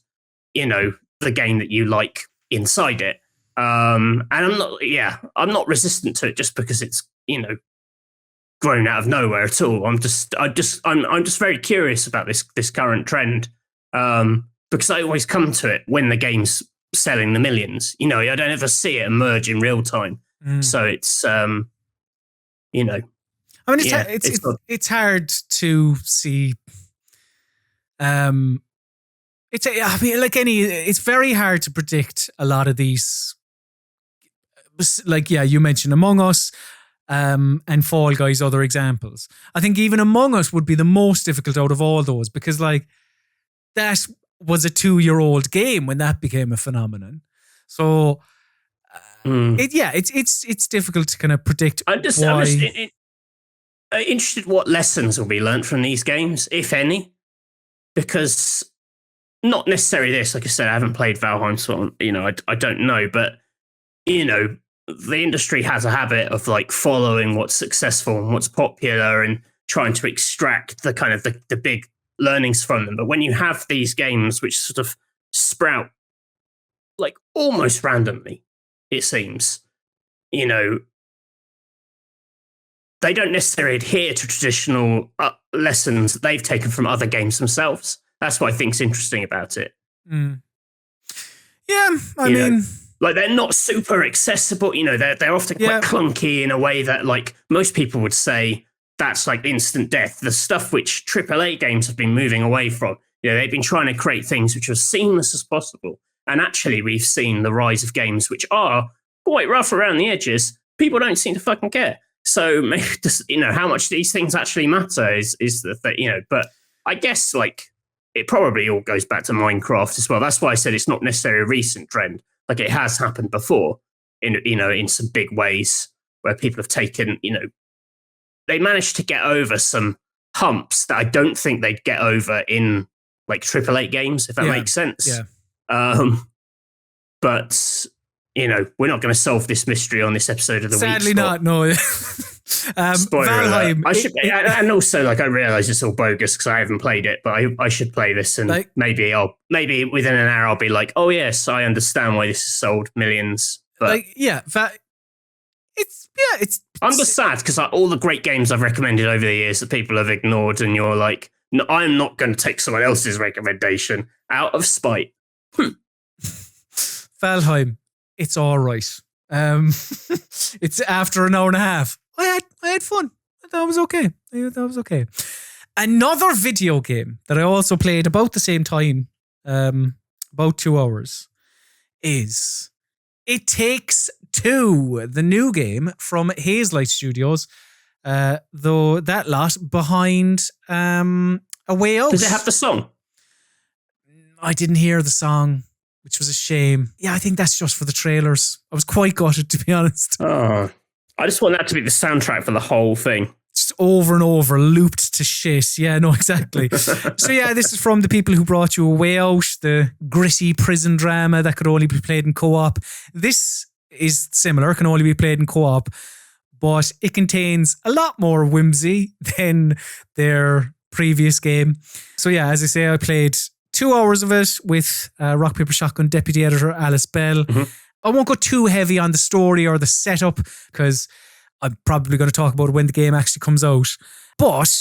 the game that you like inside it. And I'm not resistant to it just because it's, grown out of nowhere at all. I'm just very curious about this current trend, because I always come to it when the game's selling the millions. I don't ever see it emerge in real time. So it's I mean, it's hard to see. It's very hard to predict a lot of these. Like, yeah, you mentioned Among Us. And Fall Guys, other examples. I think even Among Us would be the most difficult out of all those, because, like, that was a 2-year-old game when that became a phenomenon. So, it's difficult to kind of predict. I'm just interested what lessons will be learned from these games, if any, because not necessarily this. Like I said, I haven't played Valheim, so I don't know, but the industry has a habit of, like, following what's successful and what's popular and trying to extract the kind of the big learnings from them. But when you have these games which sort of sprout, like, almost randomly, it seems, they don't necessarily adhere to traditional lessons that they've taken from other games themselves. That's what I think's interesting about it. Mm. Yeah, I mean... Like, they're not super accessible, they're often quite clunky in a way that, like, most people would say that's like instant death. The stuff which AAA games have been moving away from, they've been trying to create things which are as seamless as possible. And actually, we've seen the rise of games which are quite rough around the edges. People don't seem to fucking care. So maybe just, how much these things actually matter is the thing, but I guess, like, it probably all goes back to Minecraft as well. That's why I said it's not necessarily a recent trend. Like, it has happened before in some big ways where people have taken, they managed to get over some humps that I don't think they'd get over in, like, AAA games, if that makes sense. Yeah. But, we're not going to solve this mystery on this episode of the week. Sadly not, no. Valheim. I should, and also, like, I realise it's all bogus because I haven't played it, but I should play this, and like, maybe within an hour I'll be like, oh yes, I understand why this has sold millions. But I'm just sad because all the great games I've recommended over the years that people have ignored, and you're like, No, I'm not going to take someone else's recommendation out of spite. Valheim, it's all right. It's after an hour and a half. I had fun. That was okay. Another video game that I also played about the same time, about 2 hours, is It Takes Two, the new game from Hazelight Studios. Though that lot behind A Way Out. Does it have the song? I didn't hear the song, which was a shame. Yeah, I think that's just for the trailers. I was quite gutted, to be honest. Oh, I just want that to be the soundtrack for the whole thing. Just over and over, looped to shit. Yeah, no, exactly. So yeah, this is from the people who brought you A Way Out, the gritty prison drama that could only be played in co-op. This is similar, can only be played in co-op, but it contains a lot more whimsy than their previous game. So yeah, as I say, I played 2 hours of it with Rock Paper Shotgun deputy editor Alice Bell. Mm-hmm. I won't go too heavy on the story or the setup because I'm probably going to talk about it when the game actually comes out. But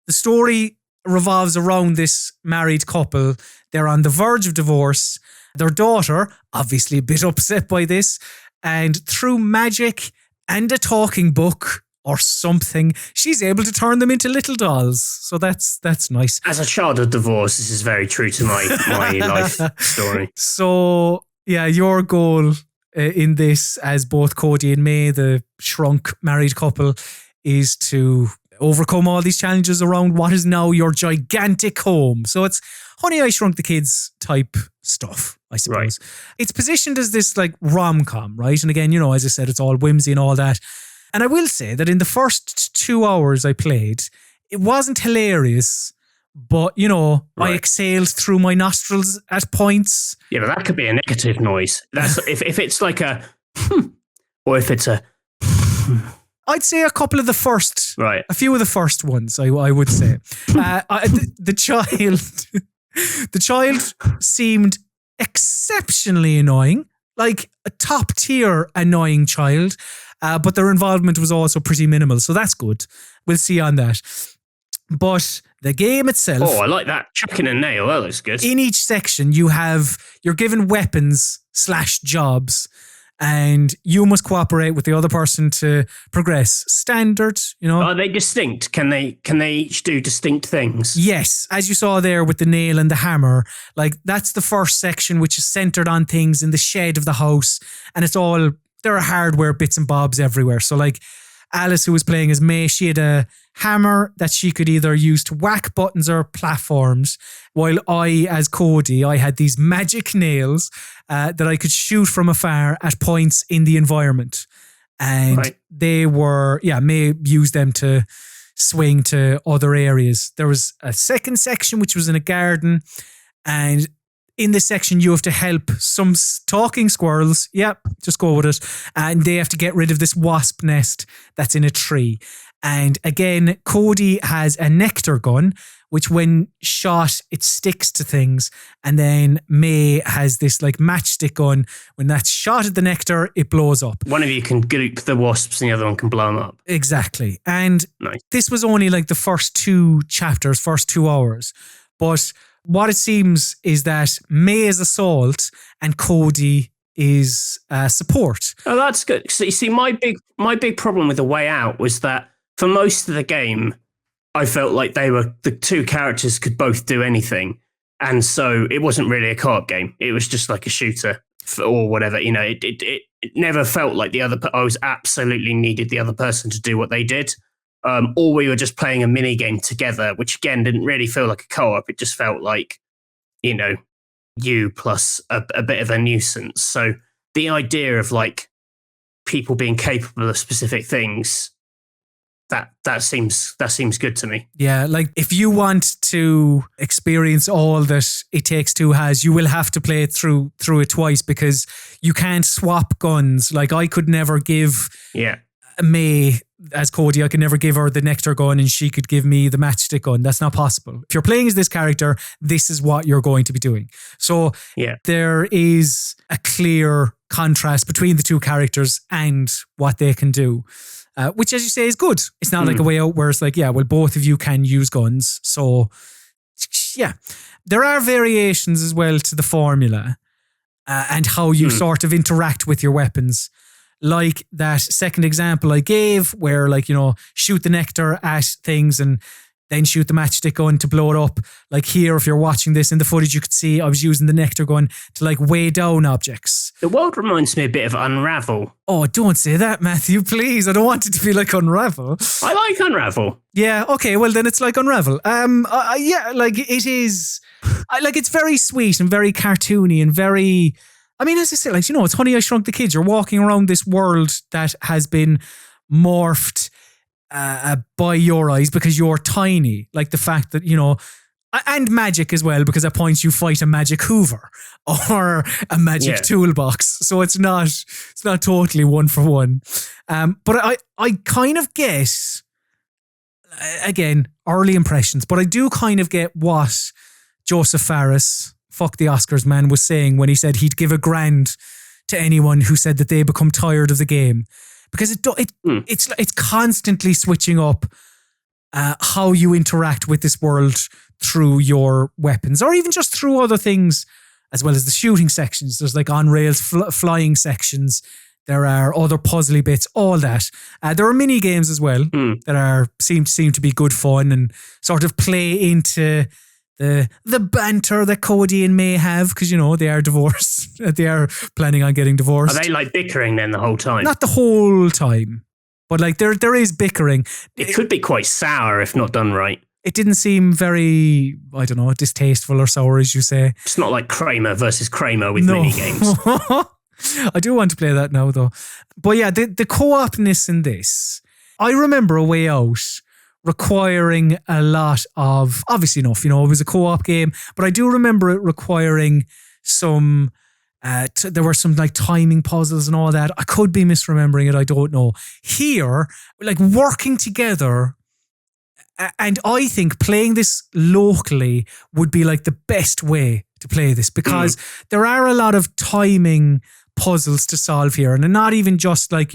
the story revolves around this married couple. They're on the verge of divorce. Their daughter, obviously a bit upset by this, and through magic and a talking book or something, she's able to turn them into little dolls. So that's nice. As a child of divorce, this is very true to my life story. So yeah, your goal in this, as both Cody and May, the shrunk married couple, is to overcome all these challenges around what is now your gigantic home. So it's Honey, I Shrunk the Kids type stuff, I suppose. Right. It's positioned as this like rom-com, right? And again, as I said, it's all whimsy and all that. And I will say that in the first 2 hours I played, it wasn't hilarious, but, I exhaled through my nostrils at points. Yeah, but that could be a negative noise. That's if it's like a or if it's a I'd say a couple of the first, right. A few of the first ones, I would say. The child seemed exceptionally annoying, like a top tier annoying child, but their involvement was also pretty minimal, so that's good. We'll see on that. But the game itself... Oh, I like that. Chucking a nail, that looks good. In each section, you're given weapons/jobs, and you must cooperate with the other person to progress. Standard, Are they distinct? Can they each do distinct things? Yes, as you saw there with the nail and the hammer, like that's the first section, which is centered on things in the shed of the house, and there are hardware bits and bobs everywhere. So like Alice, who was playing as May, she had a hammer that she could either use to whack buttons or platforms, while I, as Cody, I had these magic nails that I could shoot from afar at points in the environment. And they were, May used them to swing to other areas. There was a second section, which was in a garden, and in this section, you have to help some talking squirrels. Yep, just go with it. And they have to get rid of this wasp nest that's in a tree. And again, Cody has a nectar gun, which when shot, it sticks to things. And then May has this like matchstick gun. When that's shot at the nectar, it blows up. One of you can goop the wasps and the other one can blow them up. Exactly. And nice. This was only like the first 2 chapters, first 2 hours. But what it seems is that May is assault and Cody is support. Oh, that's good. So you see, my big problem with The Way Out was that for most of the game, I felt like the 2 characters could both do anything. And so it wasn't really a co-op game. It was just like a shooter or whatever. It never felt like I was absolutely needed the other person to do what they did. Or we were just playing a mini game together, which again didn't really feel like a co-op. It just felt like, you plus a bit of a nuisance. So the idea of like people being capable of specific things, that seems good to me. Yeah, like if you want to experience all that It Takes Two has, you will have to play it through it twice, because you can't swap guns. Like I could never give May, as Cody, I could never give her the nectar gun and she could give me the matchstick gun. That's not possible. If you're playing as this character, this is what you're going to be doing. So there is a clear contrast between the 2 characters and what they can do, which, as you say, is good. It's not like A Way Out where it's like, both of you can use guns. So yeah, there are variations as well to the formula and how you sort of interact with your weapons. Like that second example I gave where like, shoot the nectar at things and then shoot the matchstick gun to blow it up. Like here, if you're watching this in the footage, you could see I was using the nectar gun to like weigh down objects. The world reminds me a bit of Unravel. Oh, don't say that, Matthew, please. I don't want it to be like Unravel. I like Unravel. Yeah, okay, well then it's like Unravel. Yeah, like it is, like it's very sweet and very cartoony and very, I mean, as I say, like, it's Honey, I Shrunk the Kids. You're walking around this world that has been morphed by your eyes because you're tiny. Like the fact that, and magic as well, because at points you fight a magic Hoover or a magic toolbox. So it's not totally one for one. But I kind of guess, again, early impressions, but I do kind of get what Joseph Fares, fuck the Oscars man, was saying when he said he'd give $1,000 to anyone who said that they become tired of the game. Because it's constantly switching up how you interact with this world through your weapons, or even just through other things, as well as the shooting sections. There's like on rails flying sections. There are other puzzly bits, all that. There are mini games as well that seem to be good fun and sort of play into the banter that Cody and May have, because they are divorced. They are planning on getting divorced. Are they like bickering then the whole time? Not the whole time, but like there is bickering. It could be quite sour if not done right. It didn't seem very, I don't know, distasteful or sour, as you say. It's not like Kramer versus Kramer with mini games. I do want to play that now, though. But yeah, the co-opness in this, I remember A Way Out requiring a lot of, obviously enough, it was a co-op game, but I do remember it requiring some, there were some like timing puzzles and all that. I could be misremembering it, I don't know. Here, like working together, and I think playing this locally would be like the best way to play this, because there are a lot of timing puzzles to solve here, and not even just like,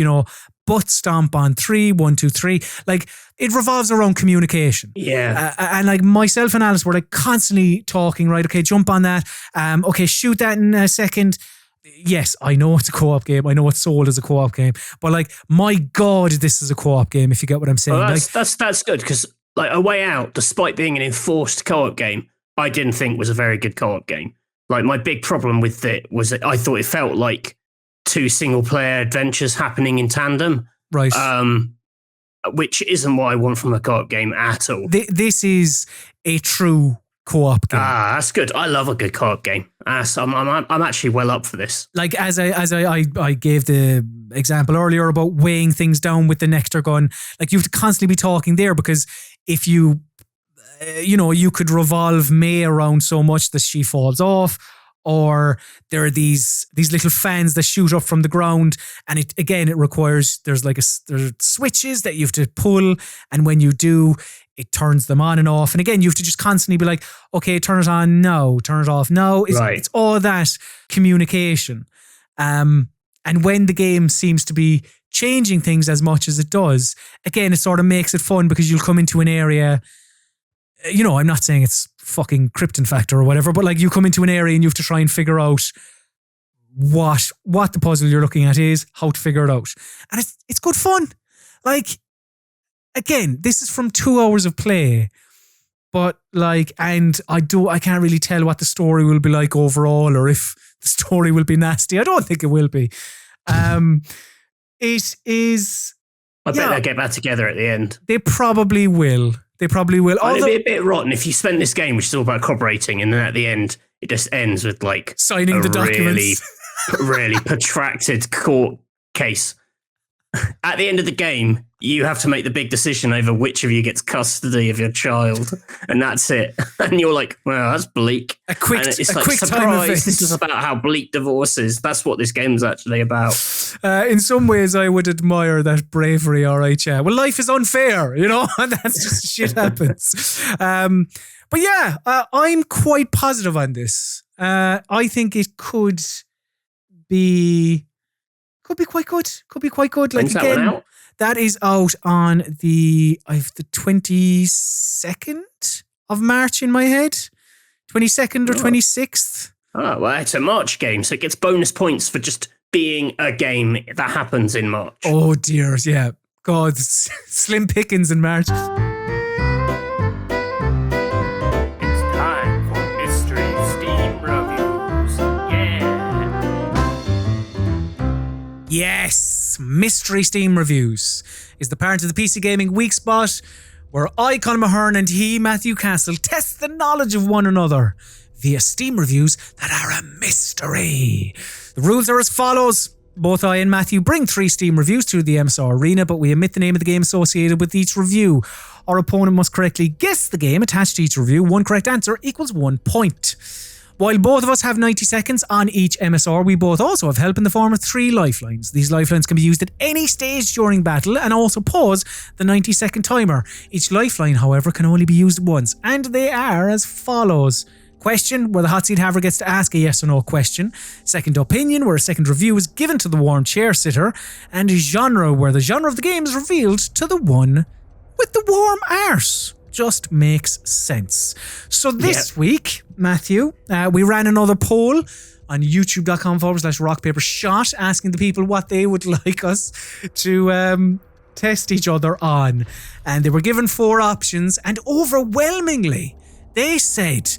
butt stomp on 3, 1, 2, 3. Like it revolves around communication. Yeah. And like myself and Alice were like constantly talking, right? Okay, jump on that. Okay, shoot that in a second. Yes, I know it's a co-op game. I know it's sold as a co-op game, but like, my God, this is a co-op game, if you get what I'm saying. Well, like, that's good, because like A Way Out, despite being an enforced co-op game, I didn't think was a very good co-op game. Like my big problem with it was that I thought it felt like 2 single-player adventures happening in tandem. Right. Which isn't what I want from a co-op game at all. This is a true co-op game. Ah, that's good. I love a good co-op game. I'm actually well up for this. Like as I gave the example earlier about weighing things down with the nectar gun, like you have to constantly be talking there, because if you you could revolve May around so much that she falls off, or there are these little fans that shoot up from the ground, and it requires, there's switches that you have to pull, and when you do, it turns them on and off, and again you have to just constantly be like, okay, turn it on now, turn it off now. It's all that communication, and when the game seems to be changing things as much as it does, again it sort of makes it fun, because you'll come into an area, I'm not saying it's fucking Krypton Factor or whatever, but like you come into an area and you have to try and figure out what the puzzle you're looking at is, how to figure it out. And it's good fun. Like, again, this is from 2 hours of play, but like, and I can't really tell what the story will be like overall, or if the story will be nasty. I don't think it will be. It is. I bet they'll get back together at the end. They probably will. It'd be a bit rotten if you spent this game, which is all about cooperating, and then at the end, it just ends with like signing the documents. really protracted court case. At the end of the game, you have to make the big decision over which of you gets custody of your child, and that's it. And you're like, well, that's bleak. A quick time event. This is about how bleak divorce is. That's what this game's actually about. In some ways, I would admire that bravery. All right, yeah. Well, life is unfair, and that's just shit happens. But yeah, I'm quite positive on this. I think it could be quite good. Could be quite good. Like, when's that one out? That is out on the 22nd of March in my head. 22nd or 26th. Oh, well, it's a March game, so it gets bonus points for just being a game that happens in March. Oh, dear. Yeah. God, slim pickings in March. It's time for Mystery Steam Reviews. Yeah. Yes, Mystery Steam Reviews is the part of the PC Gaming Weekspot where I, Conor Mahern, and he, Matthew Castle, test the knowledge of one another via Steam reviews that are a mystery. The rules are as follows. Both I and Matthew bring 3 Steam reviews to the MSR arena, but we omit the name of the game associated with each review. Our opponent must correctly guess the game attached to each review. 1 correct answer equals 1 point. While both of us have 90 seconds on each MSR, we both also have help in the form of 3 lifelines. These lifelines can be used at any stage during battle and also pause the 90-second timer. Each lifeline, however, can only be used once, and they are as follows. Question, where the hot seat haver gets to ask a yes or no question. Second opinion, where a second review is given to the warm chair sitter. And genre, where the genre of the game is revealed to the one with the warm arse. Just makes sense. So this week, Matthew, we ran another poll on youtube.com/rockpapershot asking the people what they would like us to test each other on. And they were given 4 options, and overwhelmingly, they said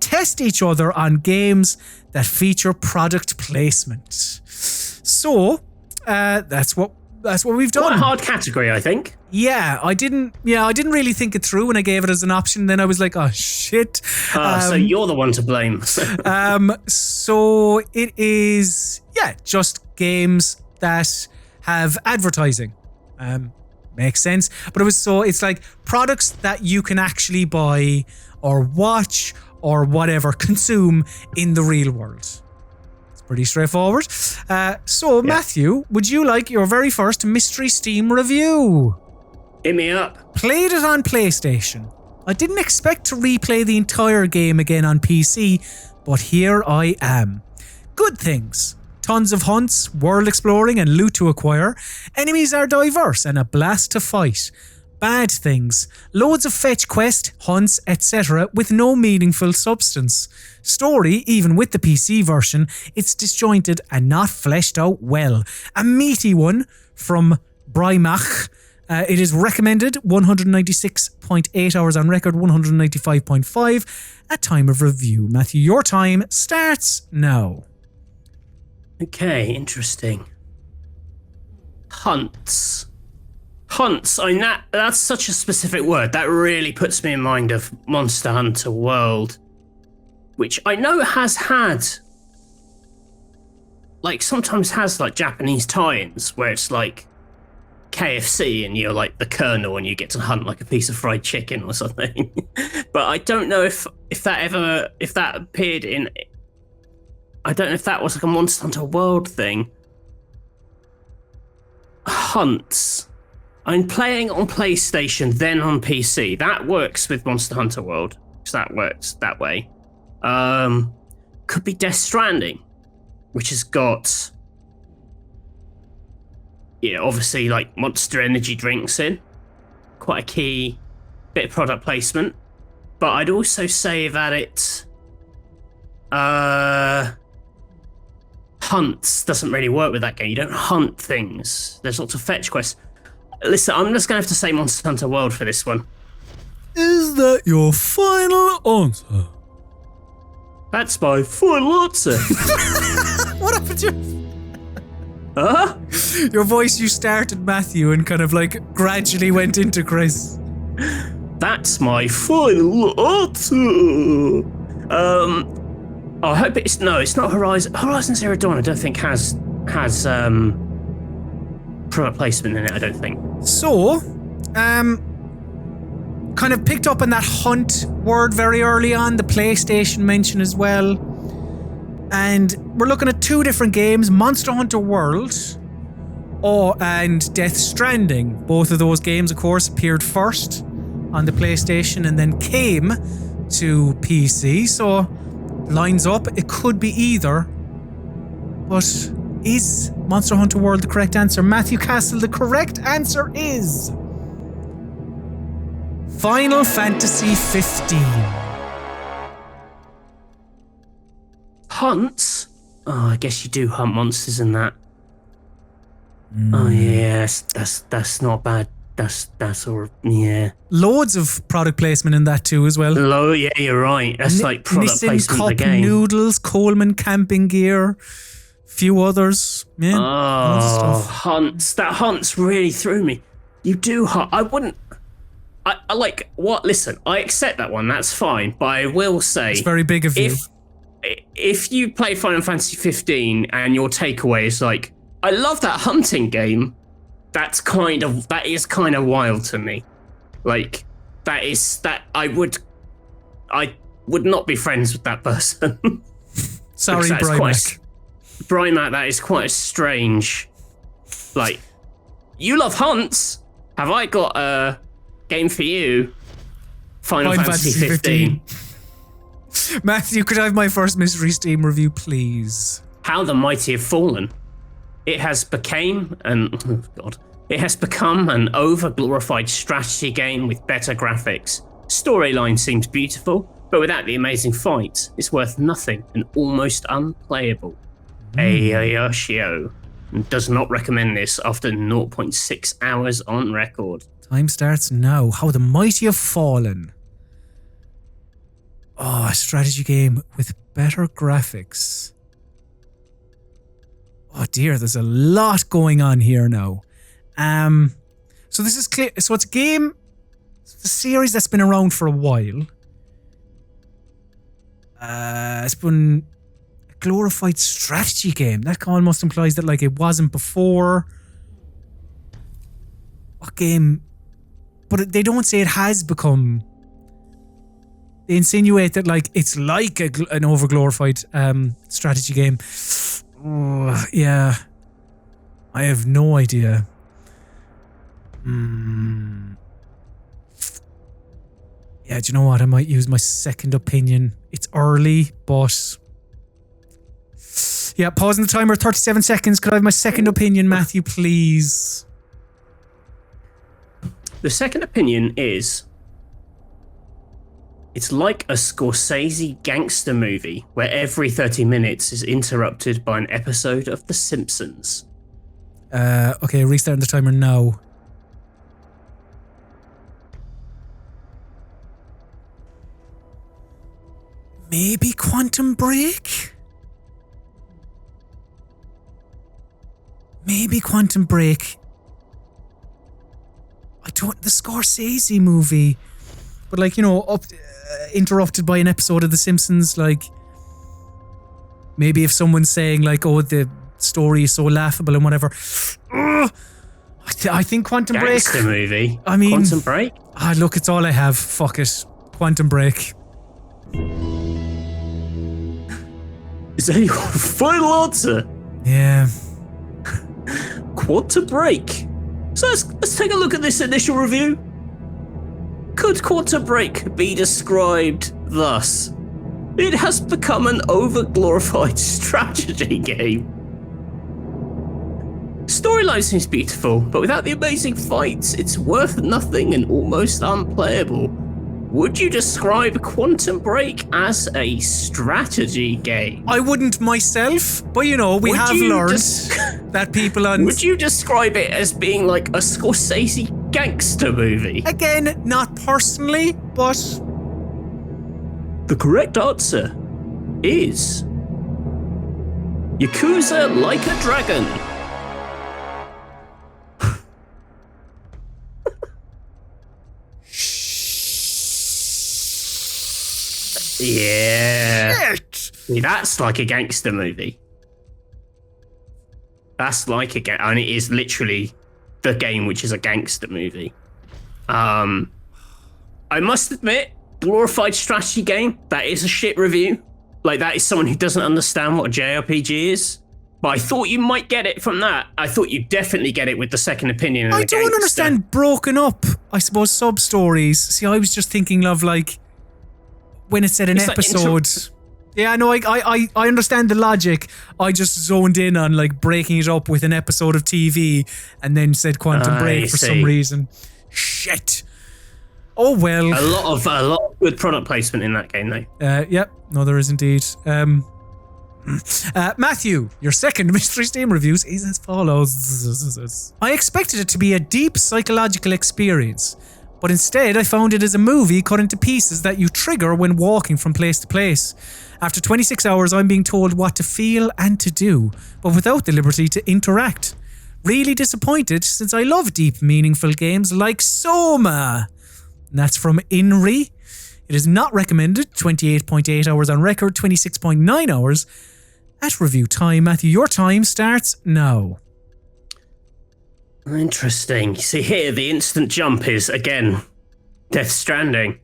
test each other on games that feature product placement. So that's what we've done. Quite a hard category, I think. Yeah, I didn't really think it through when I gave it as an option. Then I was like, oh shit. So you're the one to blame. So it is, just games that have advertising. Makes sense. But it's like products that you can actually buy or watch or whatever, consume in the real world. It's pretty straightforward. Matthew, would you like your very first Mystery Steam review? Hit me up. Played it on PlayStation. I didn't expect to replay the entire game again on PC, but here I am. Good things. Tons of hunts, world exploring and loot to acquire. Enemies are diverse and a blast to fight. Bad things. Loads of fetch quest, hunts, etc. with no meaningful substance. Story, even with the PC version, it's disjointed and not fleshed out well. A meaty one from Brymach. It is recommended 196.8 hours on record, 195.5 at time of review. Matthew, your time starts now. Okay, interesting. Hunts. Hunts, I mean, that's such a specific word. That really puts me in mind of Monster Hunter World, which I know has had, sometimes has Japanese tie-ins where it's like KFC and you're like the colonel and you get to hunt like a piece of fried chicken or something. But I don't know if that appeared in, I don't know if that was like a Monster Hunter World thing. Hunts. I'm playing on PlayStation, then on PC. That works with Monster Hunter World, because that works that way. Could be Death Stranding, which has got, obviously Monster Energy drinks in. Quite a key bit of product placement. But I'd also say that it hunts doesn't really work with that game. You don't hunt things. There's lots of fetch quests. Listen, I'm just going to have to say Monster Hunter World for this one. Is that your final answer? That's my final answer. What happened to Huh? your voice? You started Matthew and kind of gradually went into Chris. That's my final answer. I hope it's not Horizon. Horizon Zero Dawn I don't think has product placement in it, I don't think. So, kind of picked up on that hunt word very early on, the PlayStation mention as well. And we're looking at 2 different games, Monster Hunter World and Death Stranding. Both of those games, of course, appeared first on the PlayStation and then came to PC. So, lines up. It could be either. But is Monster Hunter World the correct answer? Matthew Castle, the correct answer is Final Fantasy 15. hunts. Oh, I guess you do hunt monsters in that. Oh yes, that's not bad. That's all. Yeah. Loads of product placement in that too as well. Yeah, you're right. That's like product Nissan placement Cup of the game. Noodles, Coleman camping gear, few others. Yeah. loads of Oh, stuff. hunts. That hunts really threw me. You do hunt. I wouldn't. I like what? Listen, I accept that one. That's fine. But I will say, It's very big of you. if you play Final Fantasy 15 and your takeaway is like, I love that hunting game, that is kind of wild to me. Like I would not be friends with that person. Sorry, Brymac. Brymac, that is quite a strange. Like, you love hunts. Have I got a game for you? Final Fantasy 15. Matthew, could I have my first Mystery Steam review, please? How the Mighty Have Fallen. It has become an over-glorified strategy game with better graphics. Storyline seems beautiful, but without the amazing fights, it's worth nothing and almost unplayable. Ayoshio does not recommend this after 0.6 hours on record. Time starts now. How the Mighty Have Fallen. Oh, a strategy game with better graphics. Oh dear, there's a lot going on here now. So this is clear. So it's a game, it's a series that's been around for a while. It's been a glorified strategy game. That almost implies that like it wasn't before. What game? But they don't say it has become. They insinuate that like it's like an over-glorified strategy game. Oh, yeah. I have no idea. Yeah, do you know what? I might use my second opinion. It's early, but... Yeah, pausing the timer, 37 seconds. Could I have my second opinion, Matthew, please? The second opinion is... It's like a Scorsese gangster movie where every 30 minutes is interrupted by an episode of The Simpsons. Okay, restarting the timer now. Maybe Quantum Break? Maybe Quantum Break. The Scorsese movie. But like, you know, interrupted by an episode of The Simpsons, like maybe if someone's saying like, oh, the story is so laughable and whatever. I think Quantum Break. Gangster movie. I mean, Quantum Break. Look, it's all I have. Fuck it. Quantum Break. Is that your final answer? Yeah. Quantum Break. So let's take a look at this initial review. Could Quantum Break be described thus? It has become an over-glorified strategy game. Storyline seems beautiful, but without the amazing fights, it's worth nothing and almost unplayable. Would you describe Quantum Break as a strategy game? I wouldn't myself, but you know, we have learned that people on... Would you describe it as being like a Scorsese gangster movie? Again, not personally, but... The correct answer is... Yakuza Like a Dragon. Yeah. Shit. See, that's like a gangster movie. That's like and it is literally the game which is a gangster movie. I must admit, glorified strategy game, that is a shit review. Like, that is someone who doesn't understand what a JRPG is. But I thought you might get it from that. I thought you'd definitely get it with the second opinion. I don't understand broken up, I suppose, sub-stories. See, I was just thinking of, like, when it said an episode. Yeah, no, I understand the logic. I just zoned in on, like, breaking it up with an episode of TV and then said Quantum Break for some reason. Shit. Oh, well. A lot of good product placement in that game, though. Yep. No, there is indeed. Matthew, your second Mystery Steam reviews is as follows. I expected it to be a deep psychological experience, but instead I found it as a movie cut into pieces that you trigger when walking from place to place. After 26 hours, I'm being told what to feel and to do, but without the liberty to interact. Really disappointed, since I love deep, meaningful games like Soma. And that's from Inri. It is not recommended. 28.8 hours on record, 26.9 hours at review time. Matthew, your time starts now. Interesting. See here, the instant jump is, again, Death Stranding.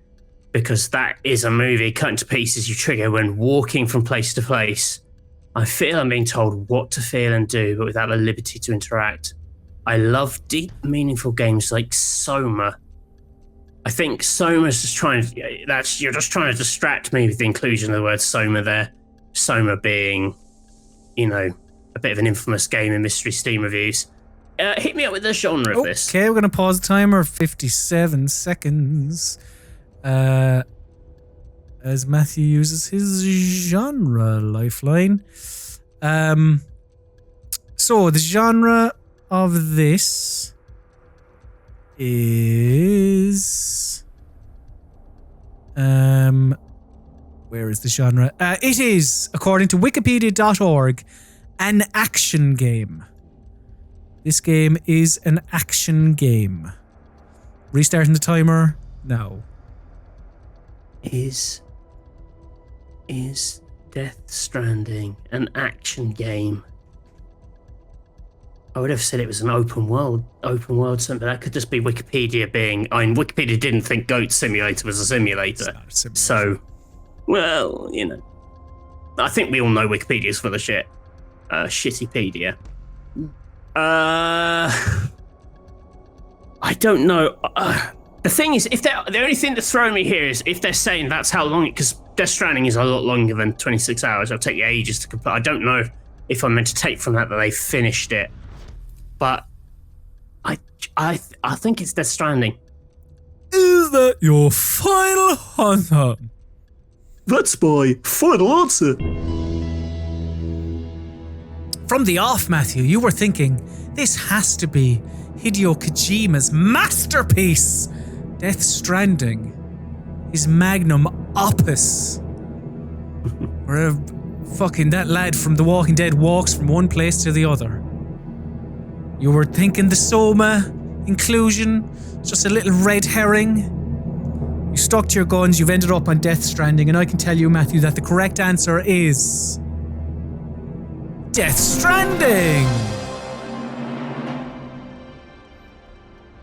Because that is a movie cut into pieces you trigger when walking from place to place. I feel I'm being told what to feel and do, but without the liberty to interact. I love deep, meaningful games like Soma. I think Soma's just you're just trying to distract me with the inclusion of the word Soma there. Soma being, a bit of an infamous game in Mystery Steam reviews. Hit me up with the genre of this. Okay, we're going to pause the timer. 57 seconds. As Matthew uses his genre lifeline. So the genre of this is where is the genre? It is, according to wikipedia.org, an action game. This game is an action game. Restarting the timer now. Is Death Stranding an action game? I would have said it was an open world something, but that could just be Wikipedia being... Wikipedia didn't think Goat Simulator was a simulator. It's not a simulator. So, well, I think we all know Wikipedia's full of shit. Shittypedia. I don't know. The thing is, the only thing that's throwing me here is if they're saying that's how long, because Death Stranding is a lot longer than 26 hours. It'll take you ages to complete. I don't know if I'm meant to take from that they finished it, but I think it's Death Stranding. Is that your final answer? That's my final answer. From the off, Matthew, you were thinking this has to be Hideo Kojima's masterpiece. Death Stranding, his magnum opus, where that lad from The Walking Dead walks from one place to the other. You were thinking the Soma inclusion, just a little red herring. You stuck to your guns, you've ended up on Death Stranding, and I can tell you, Matthew, that the correct answer is Death Stranding.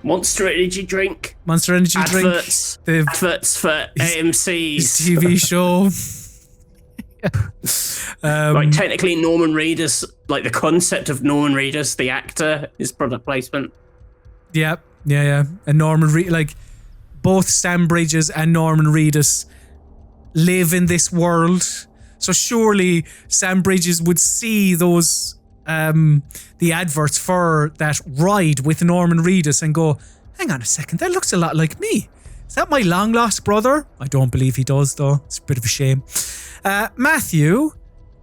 Monster Energy drink. Monster Energy adverts, drink. Adverts for AMC's TV show. Like technically Norman Reedus, like the concept of Norman Reedus, the actor, is product placement. Yeah. And Norman Reedus, like both Sam Bridges and Norman Reedus live in this world. So surely Sam Bridges would see those the adverts for that ride with Norman Reedus and go, hang on a second, that looks a lot like me. Is that my long lost brother? I don't believe he does, though. It's a bit of a shame. Matthew,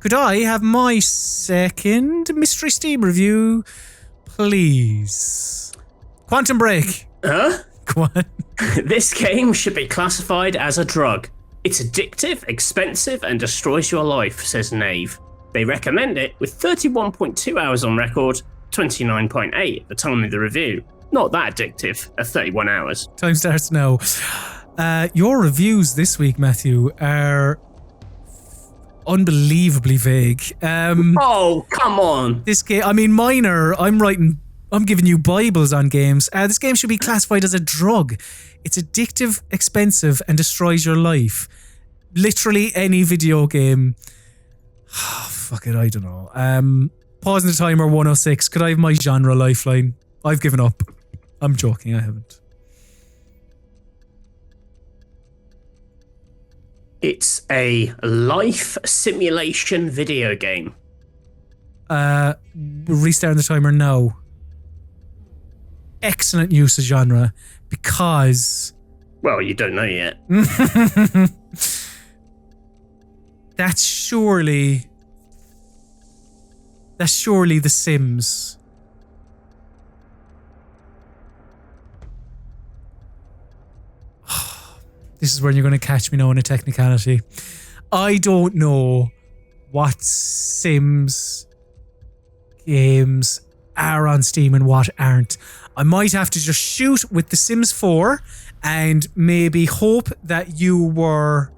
could I have my second Mystery Steam review, please? Quantum Break. Huh? Go on. This game should be classified as a drug. It's addictive, expensive, and destroys your life, says Nave. They recommend it with 31.2 hours on record, 29.8 at the time of the review. Not that addictive at 31 hours. Time starts now. Your reviews this week, Matthew, are unbelievably vague. Oh, come on. This game, mine are, I'm giving you Bibles on games. This game should be classified as a drug. It's addictive, expensive, and destroys your life. Literally any video game. Fuck it, I don't know. Pausing the timer, 106. Could I have my genre lifeline? I've given up. I'm joking, I haven't. It's a life simulation video game. Restarting the timer now. Excellent use of genre, because... Well, you don't know yet. That's surely That's surely The Sims. This is where you're going to catch me now in a technicality. I don't know what Sims games are on Steam and what aren't. I might have to just shoot with The Sims 4 and maybe hope that you were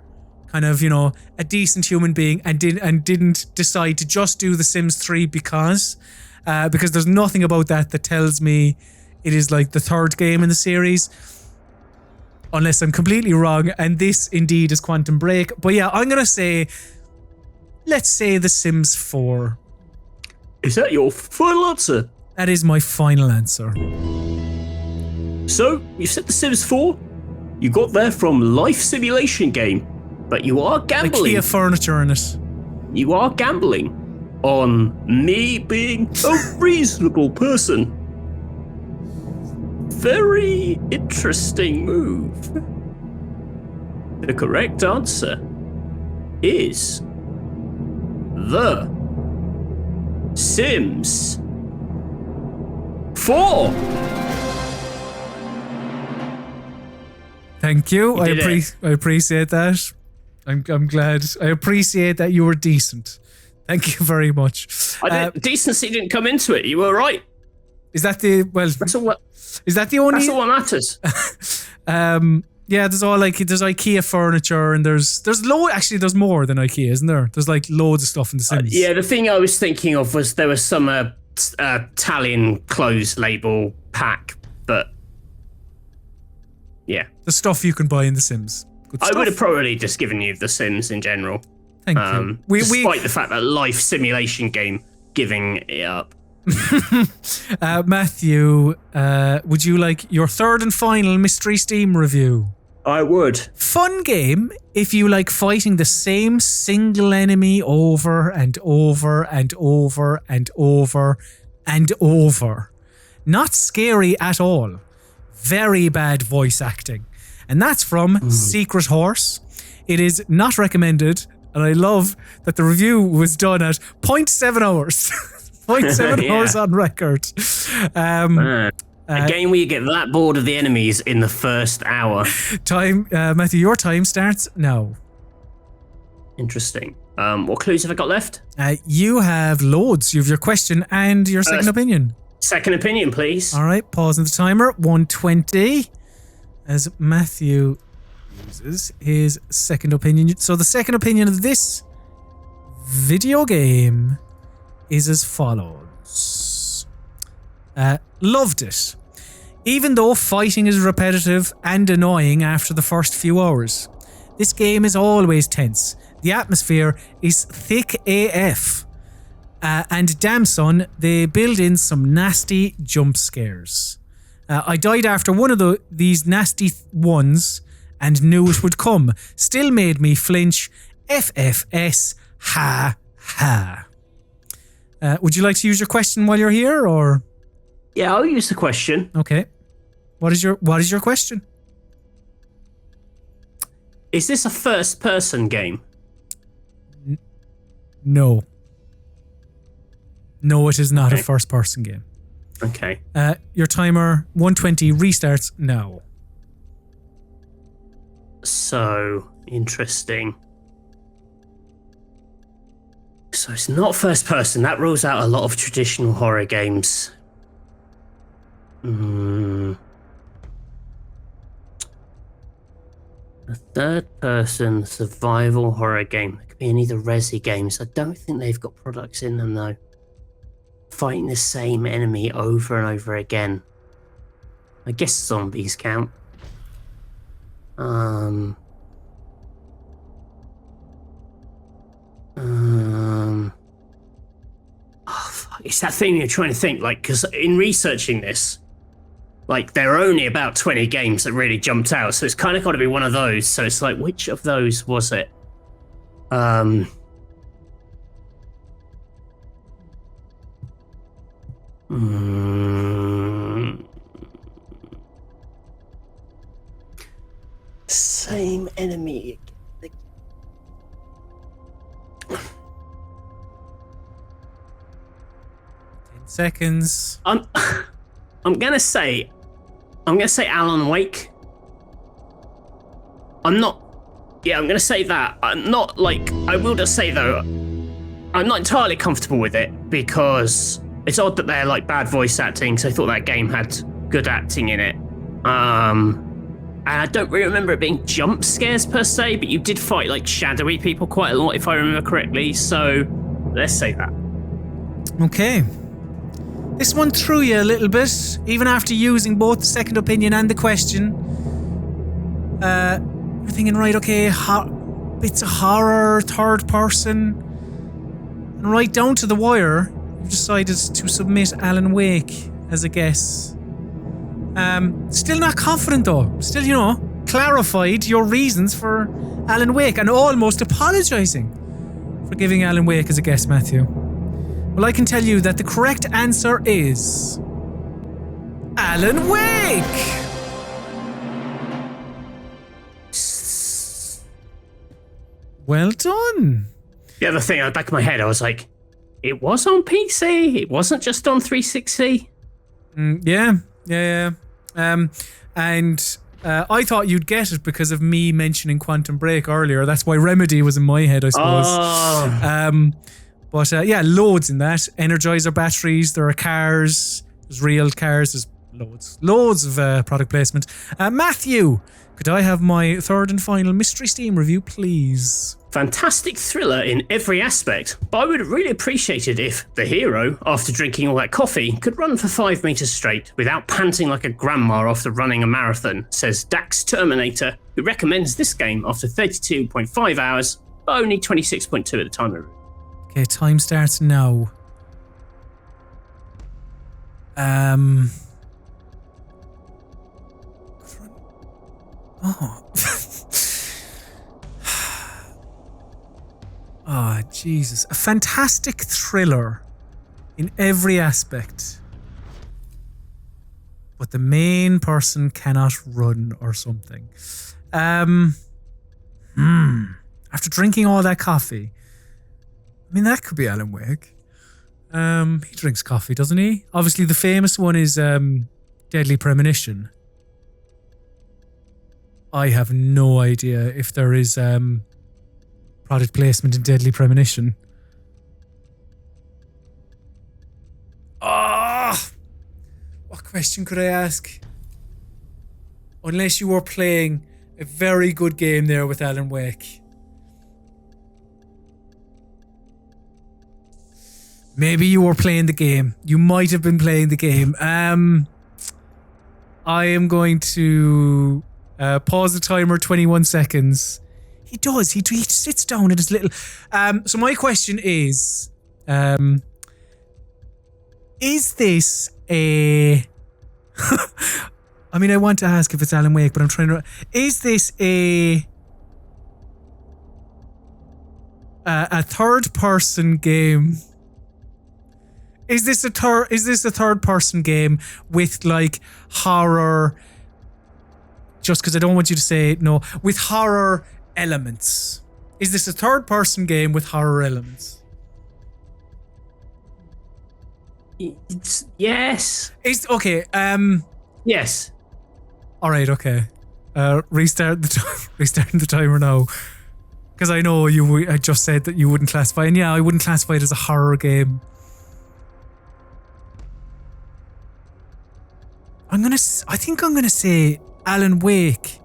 kind of, a decent human being and didn't decide to just do The Sims 3 because there's nothing about that tells me it is like the third game in the series. Unless I'm completely wrong, and this indeed is Quantum Break. But yeah, I'm going to say, let's say The Sims 4. Is that your final answer? That is my final answer. So, you said The Sims 4? You got there from Life Simulation Game, but you are gambling. IKEA furniture in it. You are gambling on me being a reasonable person. Very interesting move. The correct answer is The Sims 4. Thank you. I it. appreciate that. I'm glad. I appreciate that you were decent. Thank you very much. Decency didn't come into it. You were right. Is that the That's all. Is that the only? That's all that matters. Yeah, there's IKEA furniture and there's actually there's more than IKEA, isn't there? There's like loads of stuff in The Sims. Yeah, the thing I was thinking of was there was some Italian clothes label pack, but yeah, the stuff you can buy in The Sims. Good I stuff. would have probably just given you The Sims in general. Thank you. Despite the fact that Life Simulation Game giving it up. Matthew, would you like your third and final Mystery Steam review? I would. Fun game if you like fighting the same single enemy over and over and over and over and over. Not scary at all. Very bad voice acting. And that's from Secret Horse. It is not recommended, and I love that the review was done at 0.7 hours. 0.7 hours on record. A game where you get that bored of the enemies in the first hour. Matthew, your time starts now. Interesting. What clues have I got left? You have loads. You have your question and your second opinion. Second opinion, please. All right, pausing the timer. 120 as Matthew uses his second opinion. So the second opinion of this video game is as follows. Loved it. Even though fighting is repetitive and annoying after the first few hours, this game is always tense. The atmosphere is thick AF. And damn son, they build in some nasty jump scares. I died after one of these nasty ones and knew it would come. Still made me flinch. FFS. Ha ha. Would you like to use your question while you're here, or? Yeah, I'll use the question. Okay. What is your question? Is this a first-person game? No. No, it is not a first-person game. Okay. Your timer 120 restarts now. So interesting. So it's not first person. That rules out a lot of traditional horror games. A third person survival horror game. It could be any of the Resi games. I don't think they've got products in them though. Fighting the same enemy over and over again. I guess zombies count. It's that thing you're trying to think, like, because in researching this, like, there are only about 20 games that really jumped out, so it's kind of got to be one of those. So it's like, which of those was it? Same enemy. seconds. I'm gonna say Alan Wake. I'm gonna say that. I'm not like, I will just say though, I'm not entirely comfortable with it because it's odd that they're like bad voice acting, so I thought that game had good acting in it. And I don't really remember it being jump scares per se, but you did fight like shadowy people quite a lot if I remember correctly, so let's say that. Okay. This one threw you a little bit, even after using both the second opinion and the question. You're thinking, right, okay, bits of horror, third person, and right down to the wire, you've decided to submit Alan Wake as a guess. Still not confident though. Still, clarified your reasons for Alan Wake and almost apologising for giving Alan Wake as a guess, Matthew. Well, I can tell you that the correct answer is Alan Wake! Well done. The other thing, at the back of my head, I was like, it was on PC. It wasn't just on 360. Yeah. And I thought you'd get it because of me mentioning Quantum Break earlier. That's why Remedy was in my head, I suppose. Oh. But loads in that. Energizer batteries, there are cars, there's real cars, there's loads of product placement. Matthew, could I have my third and final Mystery Steam review, please? Fantastic thriller in every aspect, but I would really appreciate it if the hero, after drinking all that coffee, could run for 5 meters straight without panting like a grandma after running a marathon, says Dax Terminator, who recommends this game after 32.5 hours, but only 26.2 at the time of it. Okay, time starts now. Oh, Jesus. A fantastic thriller in every aspect. But the main person cannot run or something. After drinking all that coffee, I mean, that could be Alan Wake. He drinks coffee, doesn't he? Obviously, the famous one is Deadly Premonition. I have no idea if there is product placement in Deadly Premonition. What question could I ask? Unless you were playing a very good game there with Alan Wake. Maybe you were playing the game. You might have been playing the game. I am going to pause the timer 21 seconds. He does. He sits down at his little... so my question is this a... I mean, I want to ask if it's Alan Wake, but I'm trying to... Is this a third-person game? Is this a third-person game with like horror? Just because I don't want you to say no, with horror elements. Is this a third-person game with horror elements? Yes. Okay. Yes. All right. Okay. Restarting the timer now, because I know I just said that you wouldn't classify, and yeah, I wouldn't classify it as a horror game. I think I'm gonna say Alan Wake.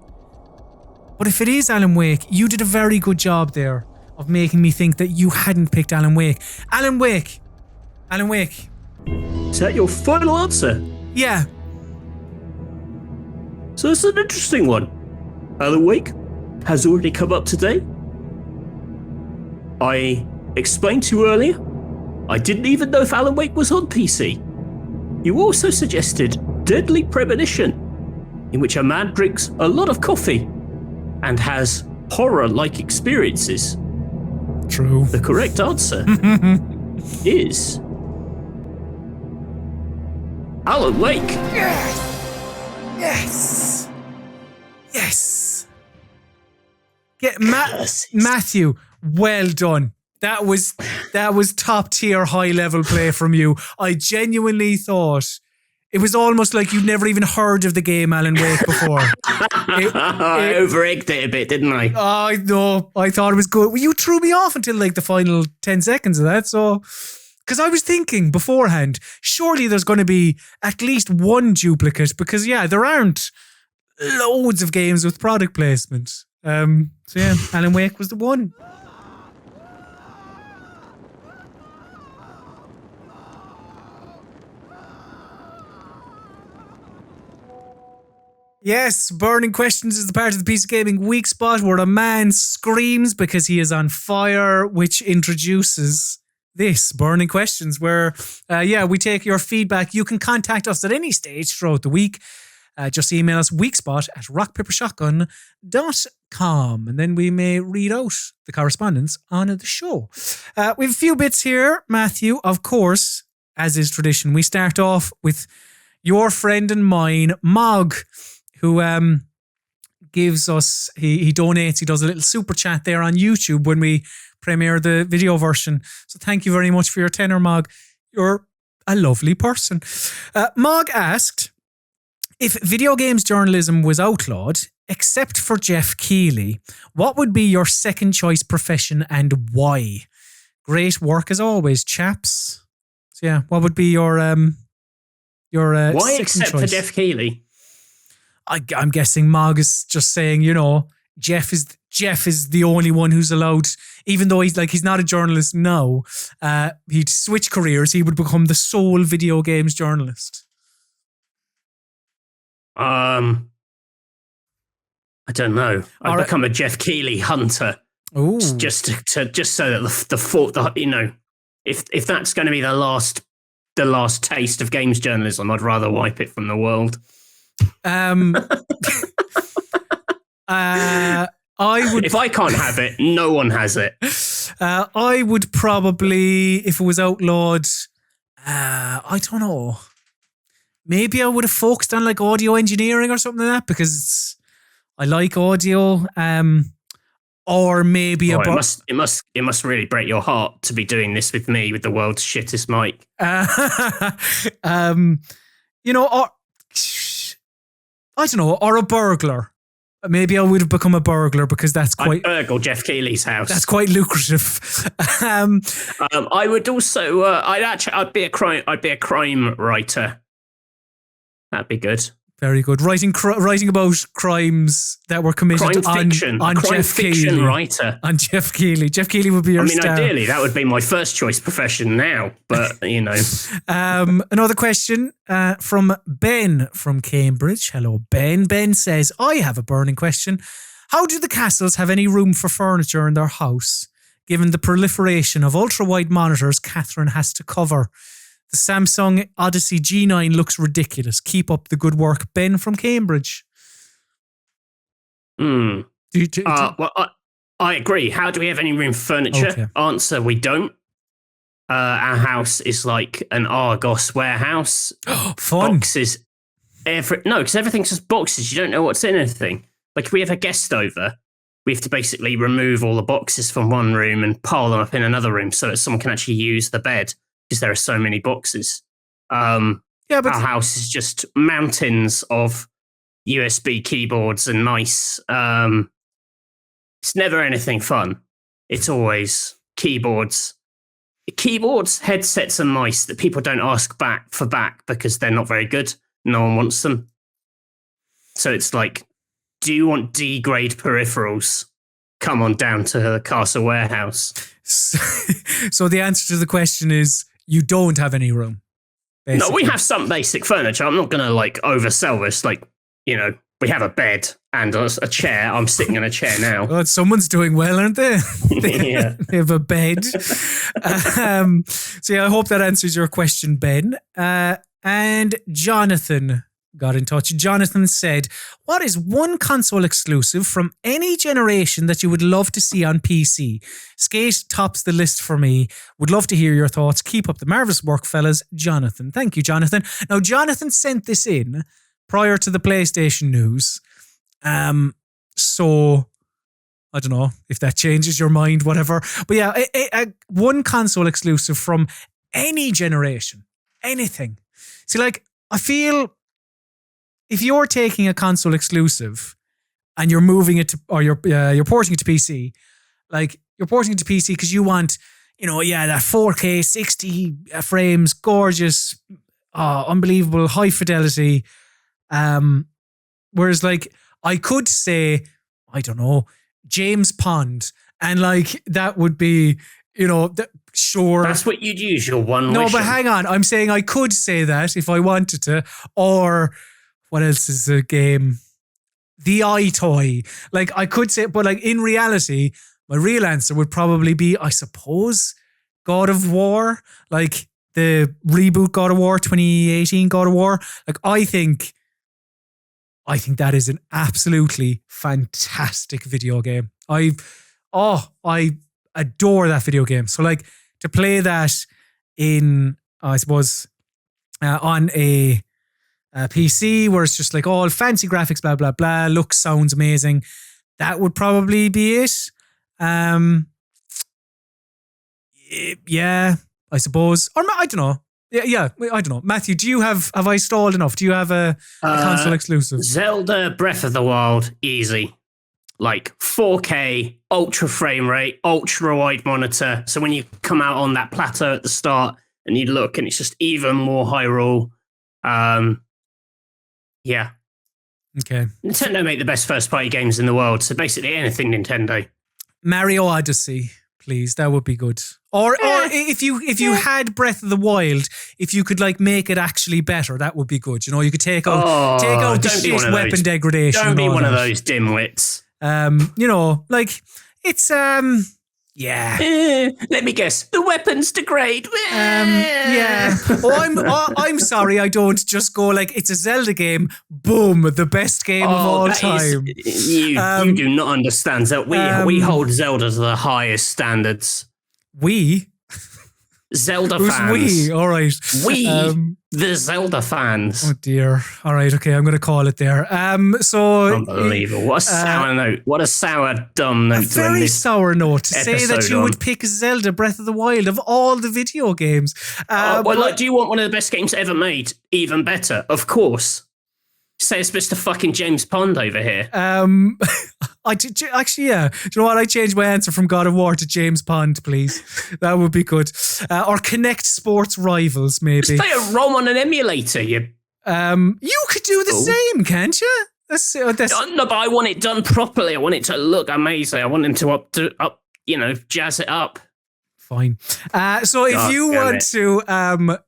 But if it is Alan Wake, you did a very good job there of making me think that you hadn't picked Alan Wake. Alan Wake. Is that your final answer? Yeah. So it's an interesting one. Alan Wake has already come up today. I explained to you earlier, I didn't even know if Alan Wake was on PC. You also suggested Deadly Premonition, in which a man drinks a lot of coffee and has horror-like experiences. True. The correct answer is Alan Wake. Yes. Matthew, well done. That was top tier, high level play from you. I genuinely thought it was almost like you'd never even heard of the game Alan Wake before. I over-egged it a bit, didn't I? I know. I thought it was good. Well, you threw me off until like the final 10 seconds of that. So, because I was thinking beforehand, surely there's going to be at least one duplicate because, there aren't loads of games with product placement. So, Alan Wake was the one. Yes, Burning Questions is the part of the PC Gaming Weekspot where a man screams because he is on fire, which introduces this, Burning Questions, where, we take your feedback. You can contact us at any stage throughout the week. Just email us weekspot@rockpapershotgun.com and then we may read out the correspondence on the show. We have a few bits here, Matthew. Of course, as is tradition, we start off with your friend and mine, Mog, who gives us, he donates, he does a little super chat there on YouTube when we premiere the video version. So thank you very much for your tenor, Mog. You're a lovely person. Mog asked, if video games journalism was outlawed, except for Jeff Keighley, what would be your second choice profession and why? Great work as always, chaps. So what would be your why except choice? for Jeff Keighley? I'm guessing Mog is just saying, Jeff is the only one who's allowed, even though he's not a journalist now. He'd switch careers. He would become the sole video games journalist. I don't know. I'd become a Jeff Keighley hunter. Ooh. Just so that the thought, if that's going to be the last taste of games journalism, I'd rather wipe it from the world. I would. If I can't have it, no one has it. I would probably, if it was outlawed, I don't know. Maybe I would have focused on like audio engineering or something like that because I like audio. Or maybe it must really break your heart to be doing this with me with the world's shittest mic. I don't know, or a burglar. Maybe I would have become a burglar because that's quite... I'd burgle Jeff Keighley's house. That's quite lucrative. I would also... I'd be a crime writer. That'd be good. Very good. Writing about crimes that were committed on Jeff Keighley. Writer. On Jeff Keighley. Jeff Keighley would be your star. Ideally, that would be my first choice profession now, but, Another question from Ben from Cambridge. Hello, Ben. Ben says, I have a burning question. How do the Castles have any room for furniture in their house, given the proliferation of ultra-wide monitors Catherine has to cover? The Samsung Odyssey G9 looks ridiculous. Keep up the good work. Ben from Cambridge. Well, I agree. How do we have any room for furniture? Okay. Answer, we don't. Our house is like an Argos warehouse. Fun. Boxes. Because everything's just boxes. You don't know what's in anything. Like if we have a guest over, we have to basically remove all the boxes from one room and pile them up in another room so that someone can actually use the bed. Because there are so many boxes. Our house is just mountains of USB keyboards and mice. It's never anything fun. It's always keyboards, headsets, and mice that people don't ask back because they're not very good. No one wants them. So it's like, do you want D-grade peripherals? Come on down to the Castle Warehouse. So the answer to the question is, you don't have any room. Basically. No, we have some basic furniture. I'm not going to oversell this. We have a bed and a chair. I'm sitting in a chair now. Well, someone's doing well, aren't they? Yeah. They have a bed. I hope that answers your question, Ben. And Jonathan got in touch. Jonathan said, what is one console exclusive from any generation that you would love to see on PC? Skate tops the list for me. Would love to hear your thoughts. Keep up the marvellous work, fellas. Jonathan. Thank you, Jonathan. Now, Jonathan sent this in prior to the PlayStation news. So I don't know if that changes your mind, whatever. But yeah, one console exclusive from any generation, anything. See, like, I feel if you're taking a console exclusive and you're moving it to, or you're porting it to PC, like, you're porting it to PC because you want, that 4K, 60 frames, gorgeous, unbelievable, high fidelity. Whereas, like, I could say, I don't know, James Pond, and like that would be, sure. That's what you'd use, your one No, wish. but hang on. I'm saying I could say that if I wanted to. Or what else is a game? The iToy. Like, I could say, but like in reality, my real answer would probably be, I suppose, God of War. Like the reboot God of War, 2018 God of War. Like, I think that is an absolutely fantastic video game. I adore that video game. So, like, to play that in, I suppose, on a PC where it's just like all fancy graphics, blah, blah, blah, looks, sounds amazing, that would probably be it. Yeah, I suppose. Or I don't know. Yeah, I don't know. Matthew, have I stalled enough? Do you have a console exclusive? Zelda Breath of the Wild, easy. Like 4K, ultra frame rate, ultra wide monitor. So when you come out on that plateau at the start and you look and it's just even more Hyrule. Yeah. Okay. Nintendo make the best first party games in the world. So basically anything Nintendo. Mario Odyssey, please. That would be good. Or if you had Breath of the Wild, if you could like make it actually better, that would be good. You could take out the shit weapon degradation. Don't be one of those dimwits. Like it's yeah. Let me guess. The weapons degrade. Yeah. I'm sorry. I don't just go like it's a Zelda game. Boom, the best game of all time. You do not understand. We hold Zelda to the highest standards. We. Zelda Who's fans. we? All right. The Zelda fans. Oh dear. All right. Okay. I'm going to call it there. So unbelievable. What a sour note. What a sour, dumb note. A very sour note to say that you would pick Zelda Breath of the Wild of all the video games. Do you want one of the best games ever made? Even better, of course. Say it's Mr. fucking James Pond over here. Actually, yeah. Do you know what? I changed my answer from God of War to James Pond, please. That would be good. Or Connect Sports Rivals, maybe. Just play a ROM on an emulator. You could do the same, can't you? No, but I want it done properly. I want it to look amazing. I want him to jazz it up. Fine. So if you want to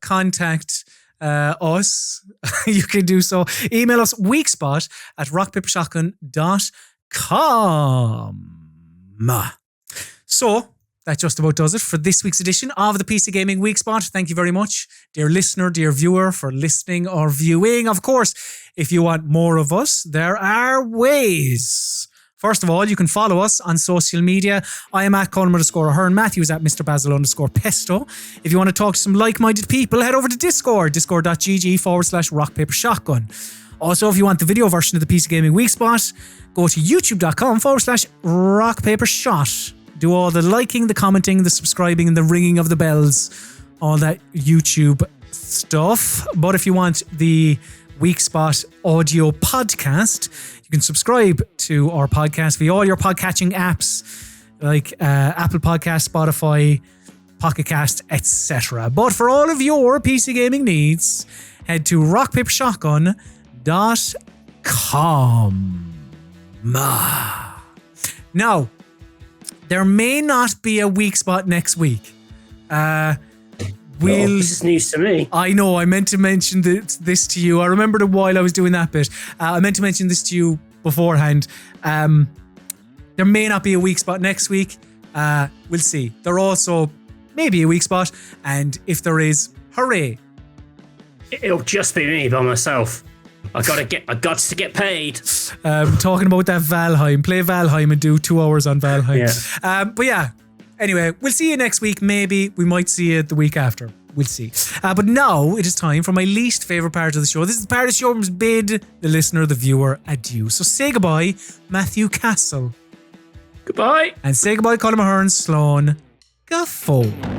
contact us, you can do so. Email us weekspot@rockpapersshotgun.com. So that just about does it for this week's edition of the PC Gaming Weekspot. Thank you very much, dear listener, dear viewer, for listening or viewing. Of course, if you want more of us, there are ways. First of all, you can follow us on social media. I am at Colm_Ahern. Matthew is at Mr. Basil_Pesto. If you want to talk to some like-minded people, head over to Discord, discord.gg/rockpapershotgun. Also, if you want the video version of the PC Gaming Weekspot, go to youtube.com/rockpapershot. Do all the liking, the commenting, the subscribing, and the ringing of the bells. All that YouTube stuff. But if you want the Weekspot audio podcast, you can subscribe to our podcast via all your podcatching apps like Apple Podcast, Spotify, Pocket Cast, etc. But for all of your PC gaming needs, head to rockpapershotgun.com. Now, there may not be a Weekspot next week. This is news to me. I know, I meant to mention this to you. I remembered it while I was doing that bit. I meant to mention this to you beforehand. There may not be a Weekspot next week. We'll see. There also may be a Weekspot, and if there is, hooray. It'll just be me by myself. I got to get paid. Talking about that Valheim. Play Valheim and do 2 hours on Valheim. Yeah. But yeah. Anyway, we'll see you next week. Maybe we might see you the week after. We'll see. But now it is time for my least favourite part of the show. This is the part of the show where we bid the listener, the viewer, adieu. So say goodbye, Matthew Castle. Goodbye. And say goodbye, Colin Mahern, Sloan. Go forward.